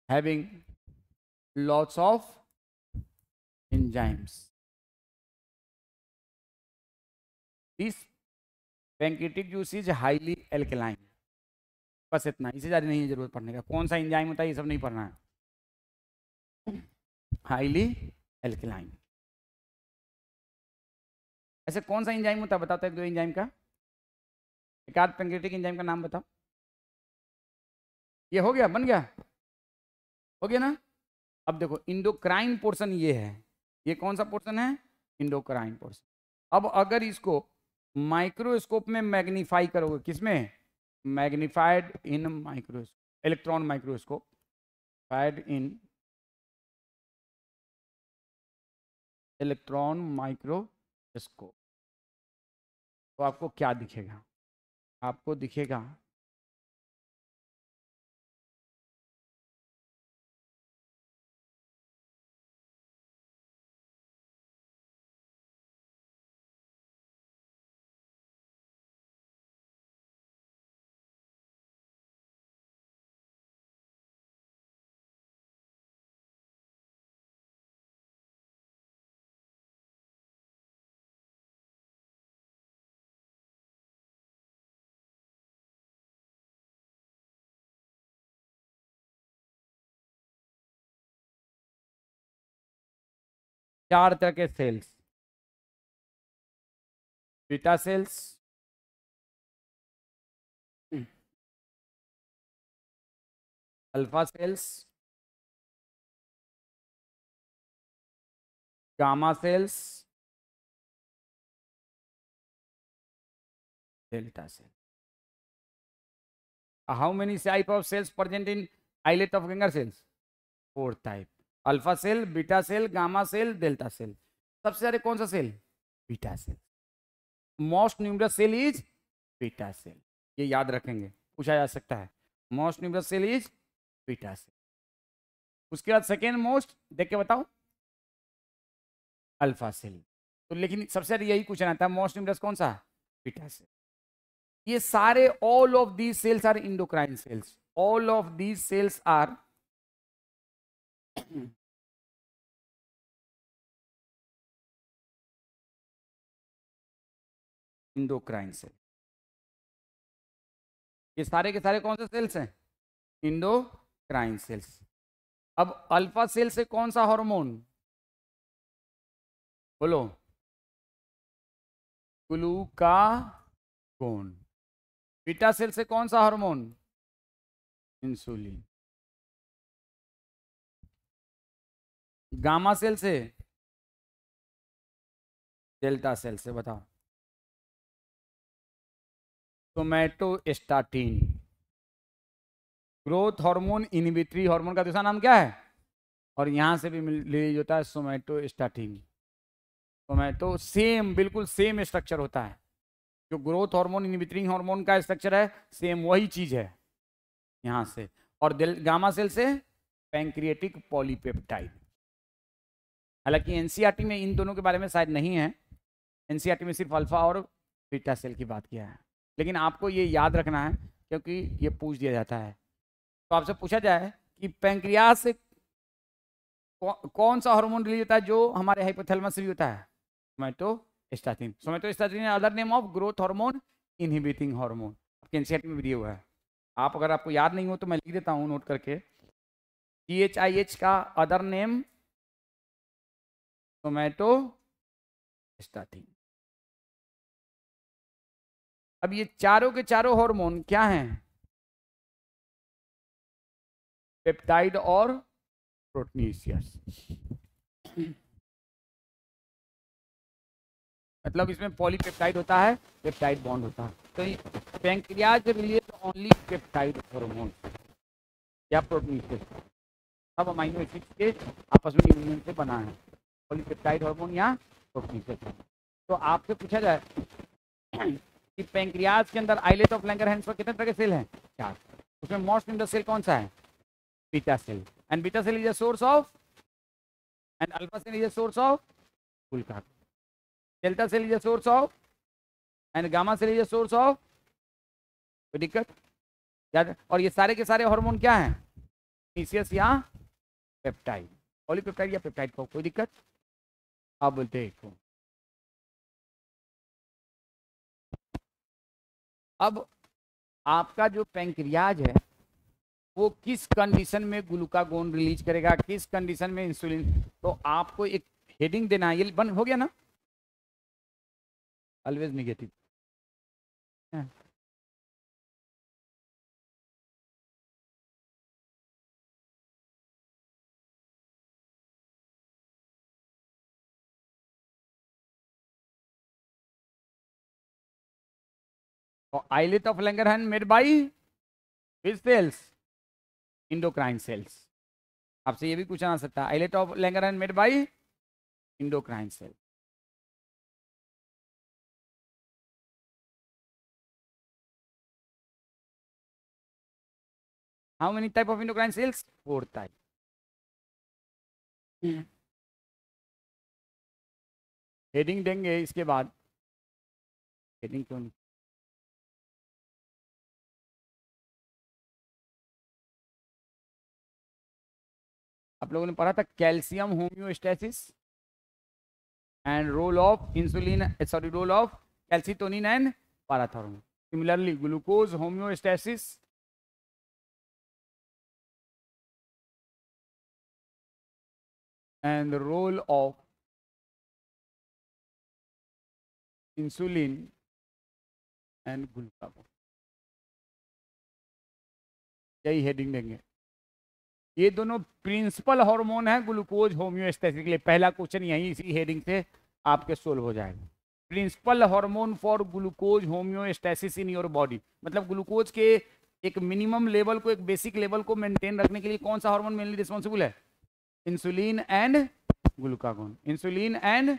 having lots of enzymes. This pancreatic juice is highly alkaline. बस इतना, इससे ज़्यादा नहीं है जरूरत पढ़ने का। कौन सा एंजाइम होता है ये सब नहीं पढ़ना है। Highly alkaline. ऐसे कौन सा एंजाइम होता है बताओ तो एक दो एंजाइम का, एक आध पेंक्रेटिक एंजाइम का नाम बताओ। ये हो गया, बन गया, हो गया ना। अब देखो इंडोक्राइन पोर्शन ये है, ये कौन सा पोर्शन है, इंडोक्राइन पोर्शन। अब अगर इसको माइक्रोस्कोप में मैग्नीफाई करोगे, किसमें, magnified in microscope, electron microscope, फाइड इन इलेक्ट्रॉन माइक्रोस्कोप, तो आपको क्या दिखेगा, आपको दिखेगा चार तरह के cells, beta cells, alpha cells, gamma cells, delta cell. How many type of cells present in islet of गैंगर cells, 4 type, alpha cell, beta cell, gamma cell, delta cell. सबसे ज्यादा कौन सा cell, beta cell. Most numerous cell is beta cell, ये याद रखेंगे, पूछा जा सकता है। Most numerous cell is beta cell. उसके बाद सेकेंड मोस्ट देख के बताओ, अल्फा सेल। तो लेकिन सबसे ज्यादा यही क्वेश्चन आता है, मोस्ट न्यूमरस कौन सा, बीटा सेल। ये सारे all of these cells are endocrine cells, all of these cells are endocrine cell. ये सारे के सारे कौन से सेल्स हैं, इंडोक्राइन सेल्स। अब अल्फा सेल से कौन सा हार्मोन, बोलो, ग्लूकागोन। बीटा सेल से कौन सा हार्मोन, इंसुलिन। गामा सेल से, डेल्टा सेल से बताओ, somatostatin. Growth hormone, inhibitory hormone का दूसरा नाम क्या है, और यहां से भी रिलीज होता है सोमैटोस्टैटिन। सोमैटो सेम, बिल्कुल सेम स्ट्रक्चर होता है, जो ग्रोथ हार्मोन इनहिबिटरी हार्मोन का स्ट्रक्चर है, सेम वही चीज है यहां से। और गामा सेल से पैंक्रियाटिक पॉलीपेप्टाइड। हालांकि एनसीईआरटी में इन दोनों के बारे में शायद नहीं है, एनसीईआरटी में सिर्फ अल्फा और बीटा सेल की बात किया है, लेकिन आपको ये याद रखना है क्योंकि ये पूछ दिया जाता है। तो आपसे पूछा जाए कि पैंक्रियास से कौन सा हार्मोन रिलीज होता है जो हमारे हाइपोथैलेमस से भी होता है, somatostatin. Somatostatin other name of growth hormone inhibiting hormone, NCERT में भी दिया हुआ है। आप अगर आपको याद नहीं हो तो मैं लिख देता हूँ नोट करके, THIH का अदर नेम सोमैटोस्टैटिन। अब ये चारों के चारों हार्मोन क्या हैं, पेप्टाइड और प्रोटीनेशियस। मतलब इसमें पॉलीपेप्टाइड होता है, पेप्टाइड बॉन्ड होता है। तो pancreas release only peptide hormone या प्रोटीनेशियस, सब अमाइनो एसिड्स के आपस में यूनियन से बना है, पॉलीपेप्टाइड हार्मोन या प्रोटीनेशियस। तो आपसे पूछा जाए कि पैंक्रियाज के अंदर आइलेट ऑफ लैंगरहैंस पर कितने तरह के सेल हैं, 4। उसमें मोस्ट इंपॉर्टेंट सेल कौन सा है, beta cell. And beta cell is a source of, and alpha cell is a source of glucagon. Delta cell is a source of, and gamma cell is source of, कोई दिक्कत याद? और ये सारे के सारे हार्मोन क्या हैं? पीसीएस या पेप्टाइड, पॉलीपेप्टाइड या पेप्टाइड को, कोई दिक्कत? अब देखो, अब आपका जो पैंक्रियाज है वो किस कंडीशन में ग्लूकागोन रिलीज करेगा, किस कंडीशन में इंसुलिन, तो आपको एक हेडिंग देना है। ये बंद हो गया ना, always negative. Islet of Langerhans made by which cells? Endocrine cells. आपसे ये भी पूछा जा सकता है, islet of Langerhans made by endocrine cell. How many type of endocrine cells? 4 type. Heading देंगे इसके बाद, हेडिंग क्यों नहीं? आप लोगों ने पढ़ा था calcium homeostasis and role of insulin, sorry role of calcitonin and parathormone. Similarly glucose homeostasis and the role of insulin and glucagon, यही हेडिंग देंगे। ये दोनों प्रिंसिपल हार्मोन है ग्लूकोज होम्योस्टेसिस के लिए। पहला क्वेश्चन यही इसी हेडिंग से आपके सोल्व हो जाएगा। Principal hormone for glucose homeostasis in your body, मतलब ग्लूकोज के एक मिनिमम लेवल को, एक बेसिक लेवल को मेंटेन रखने के लिए कौन सा हार्मोन मेनली रिस्पॉन्सिबल है? Insulin and glucagon. Insulin and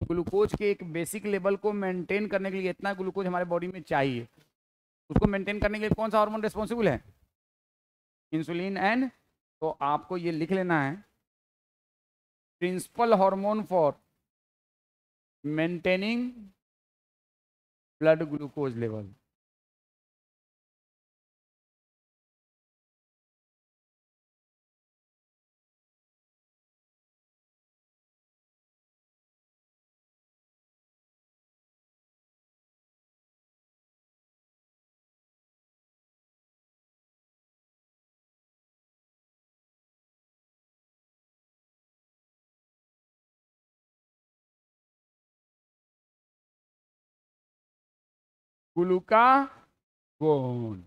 glucose के एक बेसिक लेवल को मेंटेन करने के लिए, इतना ग्लूकोज हमारे बॉडी में चाहिए, उसको मेंटेन करने के लिए कौन सा हार्मोन रिस्पॉन्सिबल है? इंसुलिन एंड, तो आपको ये लिख लेना है, principal hormone for maintaining blood glucose level. Glucagon,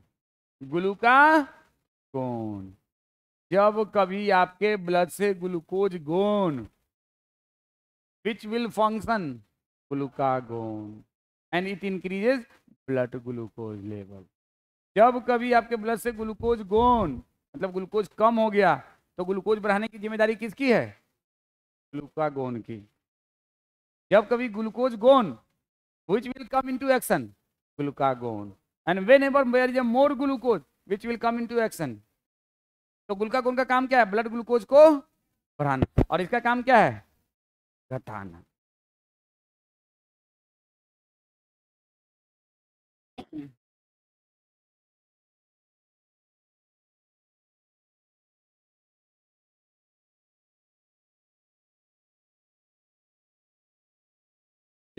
glucagon. जब कभी आपके ब्लड से glucose gone, which will function? Glucagon, and it increases blood glucose level. जब कभी आपके ब्लड से ग्लूकोज गोन, मतलब ग्लूकोज कम हो गया, तो ग्लूकोज बढ़ाने की जिम्मेदारी किसकी है? ग्लूकागोन की। जब कभी glucose gone, which will come into action? Glucagon. And whenever there is a more glucose, which will come into action? तो ग्लूकागोन का काम क्या है? ब्लड ग्लूकोज को बढ़ाना, और इसका काम क्या है? घटाना।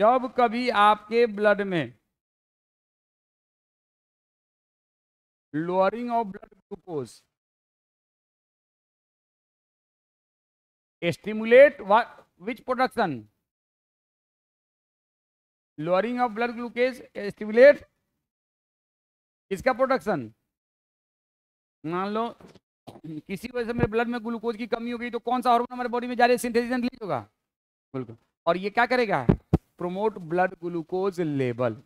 जब कभी आपके ब्लड में lowering of blood glucose stimulate which production? Lowering of blood glucose stimulate किसका प्रोडक्शन? मान लो किसी वजह से मेरे ब्लड में ग्लूकोज की कमी हो गई, तो कौन सा हार्मोन हमारे बॉडी में जा रहा है, सिंथेसिस रिलीज होगा? ग्लूकोज। और ये क्या करेगा? Promote blood glucose level,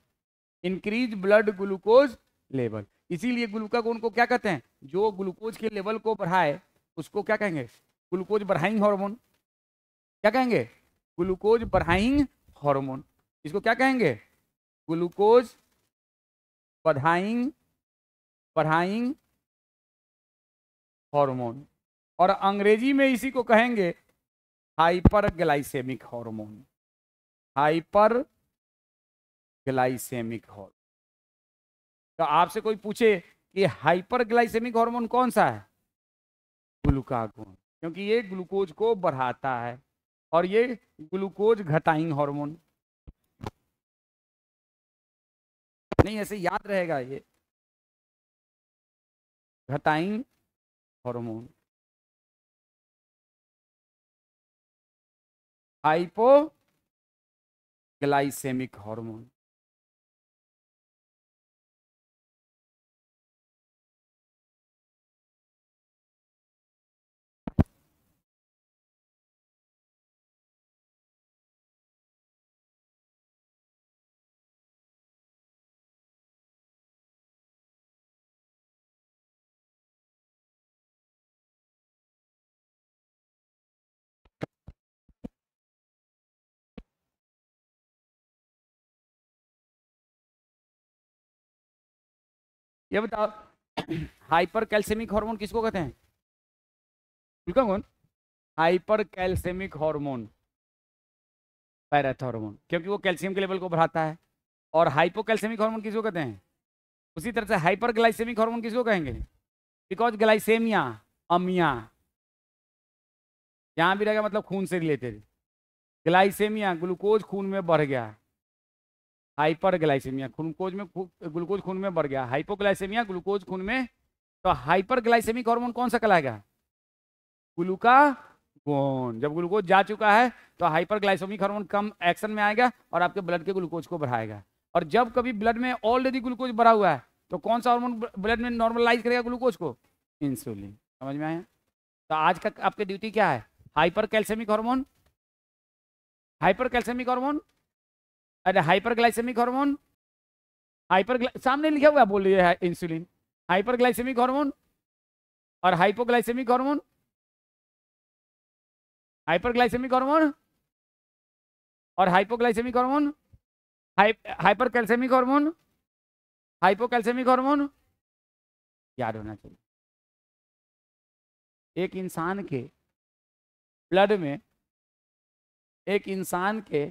increase blood glucose level. इसीलिए ग्लूकागोन को क्या कहते हैं? जो ग्लूकोज के लेवल को बढ़ाए उसको क्या कहेंगे? ग्लूकोज बढ़ाइंग हार्मोन। क्या कहेंगे? ग्लूकोज बढ़ाइंग हार्मोन। इसको क्या कहेंगे? ग्लूकोज बढ़ाइंग बढ़ाइंग हार्मोन। और अंग्रेजी में इसी को कहेंगे hyper glycaemic hormone. Hyper glycaemic hormone. तो आपसे कोई पूछे कि हाइपर ग्लाइसेमिक हार्मोन कौन सा है? ग्लूकागोन, क्योंकि ये ग्लूकोज को बढ़ाता है, और ये ग्लूकोज घटाइंग हार्मोन। नहीं, ऐसे याद रहेगा, ये घटाइंग हार्मोन, हाइपोग्लाइसेमिक हार्मोन। ये बताओ, हाइपर कैल्सियमिक हार्मोन किसको कहते हैं? Glucagon. Hyper calcaemic hormone parathormone, क्योंकि वो कैल्शियम के लेवल को बढ़ाता है। और हाइपोकैल्सियमिक हार्मोन किसको कहते हैं? उसी तरह से हाइपर ग्लाइसेमिक हार्मोन किसको कहेंगे? बिकॉज ग्लाइसेमिया, अमिया, जहां भी रहेगा मतलब खून से रिलेटेड। ग्लाइसेमिया, ग्लूकोज खून में बढ़ गया। हाइपर ग्लाइसेमिया, ग्लूकोज खून में बढ़ गया। हाइपोग्लाइसेमिया, ग्लूकोज खून में। तो हाइपर ग्लाइसेमिक हार्मोन कौन सा कहलाएगा? ग्लूकागोन। जब ग्लूकोज जा चुका है तो हाइपर ग्लाइसेमिक हार्मोन कम एक्शन में आएगा और आपके ब्लड के ग्लूकोज को बढ़ाएगा। और जब कभी ब्लड में ऑलरेडी ग्लूकोज बढ़ा हुआ है तो कौन सा हार्मोन ब्लड में नॉर्मलाइज करेगा ग्लूकोज को? इंसुलिन। समझ में आया? तो आज का आपकी ड्यूटी क्या है? Hyper calcaemic hormone, hyper calcaemic hormone, अरे हाइपर ग्लाइसेमिक हार्मोन, सामने लिखा हुआ बोल रही है इंसुलिन। हाइपर ग्लाइसेमिक हार्मोन और hypoglycaemic hormone, hyper glycaemic hormone और hypoglycaemic hormone, hyper calcaemic hormone, hypocalcaemic hormone. याद होना चाहिए। एक इंसान के ब्लड में, एक इंसान के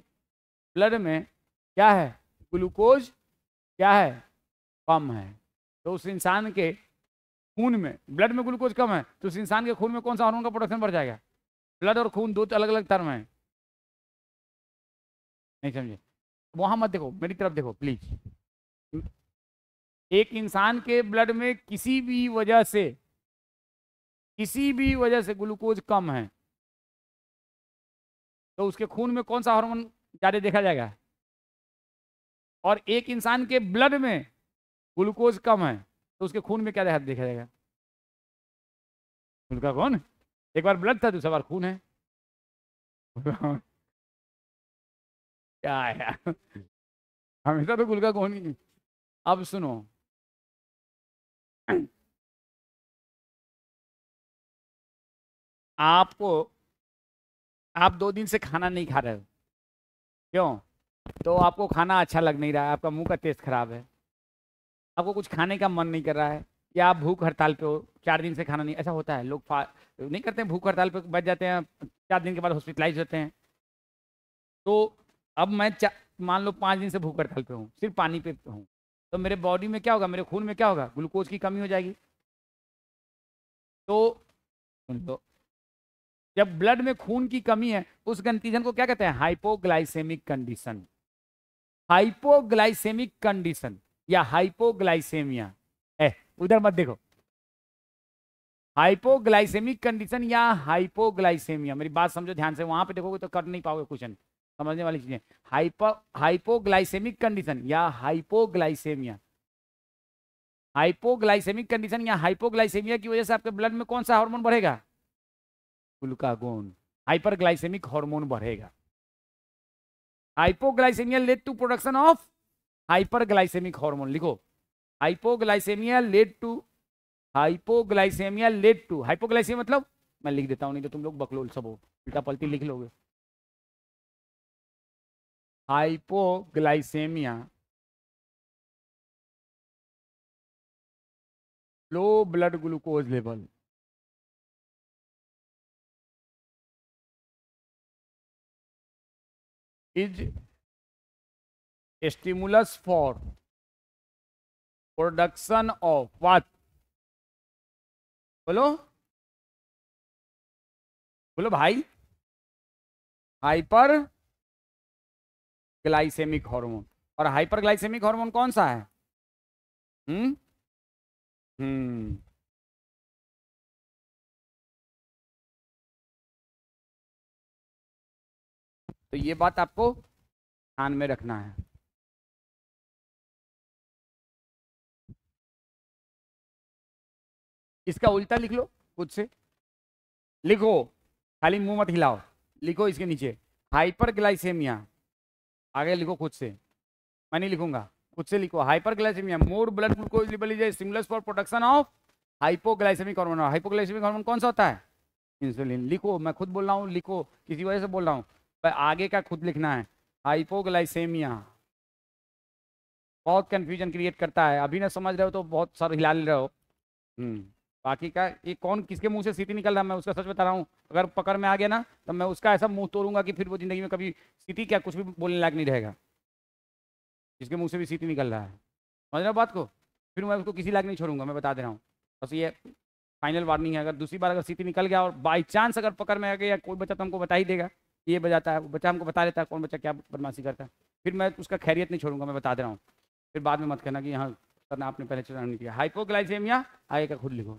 ब्लड में क्या है? ग्लूकोज क्या है? कम है। तो उस इंसान के खून में, ब्लड में ग्लूकोज कम है तो उस इंसान के खून में कौन सा हार्मोन का प्रोडक्शन बढ़ जाएगा? ब्लड और खून दो अलग अलग टर्म है। नहीं समझे? वहां मत देखो, मेरी तरफ देखो प्लीज। एक इंसान के ब्लड में किसी भी वजह से ग्लूकोज कम है तो उसके खून में कौन सा हार्मोन ज्यादा देखा जाएगा? और एक इंसान के ब्लड में ग्लूकोज कम है तो उसके खून में क्या देखा जाएगा? उनका कौन? एक बार ब्लड था, दूसरा बार खून है। क्या है यार, हमेशा तो गुलका कौन ही। अब सुनो, आपको, आप 2 दिन से खाना नहीं खा रहे हो, क्यों? तो आपको खाना अच्छा लग नहीं रहा है, आपका मुंह का टेस्ट खराब है, आपको कुछ खाने का मन नहीं कर रहा है, या आप भूख हड़ताल पे हो, 4 दिन से खाना नहीं, ऐसा होता है, लोग नहीं करते हैं, भूख हड़ताल पे बैठ जाते हैं, 4 दिन के बाद हॉस्पिटलाइज होते हैं। तो अब मैं मान लो 5 दिन से भूख हड़ताल पे हूँ, सिर्फ पानी पे हूँ, तो मेरे बॉडी में क्या होगा, मेरे खून में क्या होगा? ग्लूकोज की कमी हो जाएगी। तो सुन लो, जब ब्लड में खून की कमी है उस कंडीशन को क्या कहते हैं? Hypoglycaemic condition. हाइपोग्लाइसेमिक कंडीशन या हाइपोग्लाइसेमिया है, उधर मत देखो। हाइपोग्लाइसेमिक कंडीशन या हाइपोग्लाइसेमिया, मेरी बात समझो ध्यान से, वहां पे देखोगे तो कर नहीं पाओगे क्वेश्चन, समझने वाली चीजें। हाइपोग्लाइसेमिक कंडीशन या हाइपोग्लाइसेमिया। हाइपोग्लाइसेमिक कंडीशन या हाइपोग्लाइसेमिया की वजह से आपके ब्लड में कौन सा हार्मोन बढ़ेगा? ग्लूकागोन। हाइपरग्लाइसेमिक हार्मोन बढ़ेगा। Hypoglycaemia lead to production of hyperglycaemic hormone, लिखो। Hypoglycaemia lead to, hypoglycaemia lead to, hypoglycaemia मतलब, मैं लिख देता हूं नहीं तो तुम लोग बकलोल सब हो, उल्टा पलटी लिख लोगे। Hypoglycaemia, low blood glucose level, is stimulus for production of what? बोलो बोलो भाई। Hyper glycaemic hormone. और हाइपर ग्लाइसेमिक हार्मोन कौन सा है? हम्म हम्म तो ये बात आपको ध्यान में रखना है। इसका उल्टा लिख लो खुद से, लिखो, खाली मुंह मत हिलाओ, लिखो इसके नीचे हाइपर ग्लाइसेमिया, आगे लिखो खुद से, मैं नहीं लिखूंगा, खुद से लिखो hyperglycaemia, more blood glucose level is stimulus for production of hypoglycaemic hormone. Hypoglycaemic hormone कौन सा होता है? इंसुलिन। लिखो, मैं खुद बोल रहा हूँ, लिखो, किसी वजह से बोल रहा हूँ, पर आगे का खुद लिखना है। हाइपोग्लाइसेमिया बहुत कंफ्यूजन क्रिएट करता है, अभी ना समझ रहे हो तो बहुत सारे हिला ले रहे हो। बाकी का ये कौन किसके मुंह से सीटी निकल रहा है, मैं उसका सच बता रहा हूँ, अगर पकड़ में आ गया ना तो मैं उसका ऐसा मुंह तोड़ूंगा कि फिर वो जिंदगी में कभी सीटी क्या कुछ भी बोलने लायक नहीं रहेगा। जिसके मुंह से भी सीटी निकल रहा है, समझ रहे हो बात को? फिर मैं उसको किसी लायक नहीं छोड़ूंगा, मैं बता दे रहा हूँ, बस ये फाइनल वार्निंग है। अगर दूसरी बार अगर सीटी निकल गया और बाई चांस अगर पकड़ में आ गया, कोई बच्चा तो हमको बता ही देगा ये बजाता है, वो बच्चा हमको बता देता है कौन बच्चा क्या बदमाशी करता है, फिर मैं उसका खैरियत नहीं छोड़ूंगा, मैं बता दे रहा हूँ। फिर बाद में मत कहना कि हाँ सर आपने पहले चुनाव नहीं किया। हाइपोग्लाइसेमिया आगे का खुद लिखो,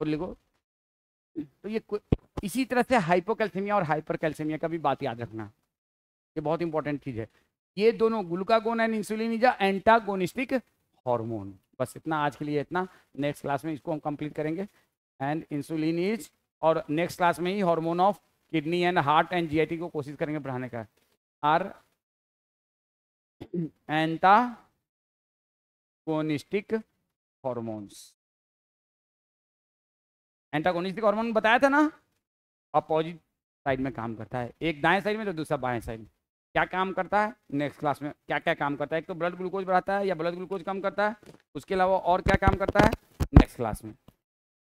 खुद लिखो। तो ये इसी तरह से हाइपोकैल्सीमिया और हाइपरकैल्सीमिया का भी बात याद रखना, ये बहुत इंपॉर्टेंट चीज है। ये दोनों glucagon and insulin is antagonistic hormone. बस इतना आज के लिए, इतना, नेक्स्ट क्लास में इसको हम कंप्लीट करेंगे। एंड इंसुलिन इज, और नेक्स्ट क्लास में ही hormone of kidney and heart and GIT को कोशिश करेंगे बढ़ाने का। Are antagonistic hormones. Antagonistic hormone बताया था ना, अपोजिट साइड में काम करता है, एक दाएं साइड में तो दूसरा बाएं साइड में। क्या काम करता है नेक्स्ट क्लास में, क्या क्या काम करता है, एक तो ब्लड ग्लूकोज बढ़ाता है या ब्लड ग्लूकोज कम करता है, उसके अलावा और क्या काम करता है नेक्स्ट क्लास में।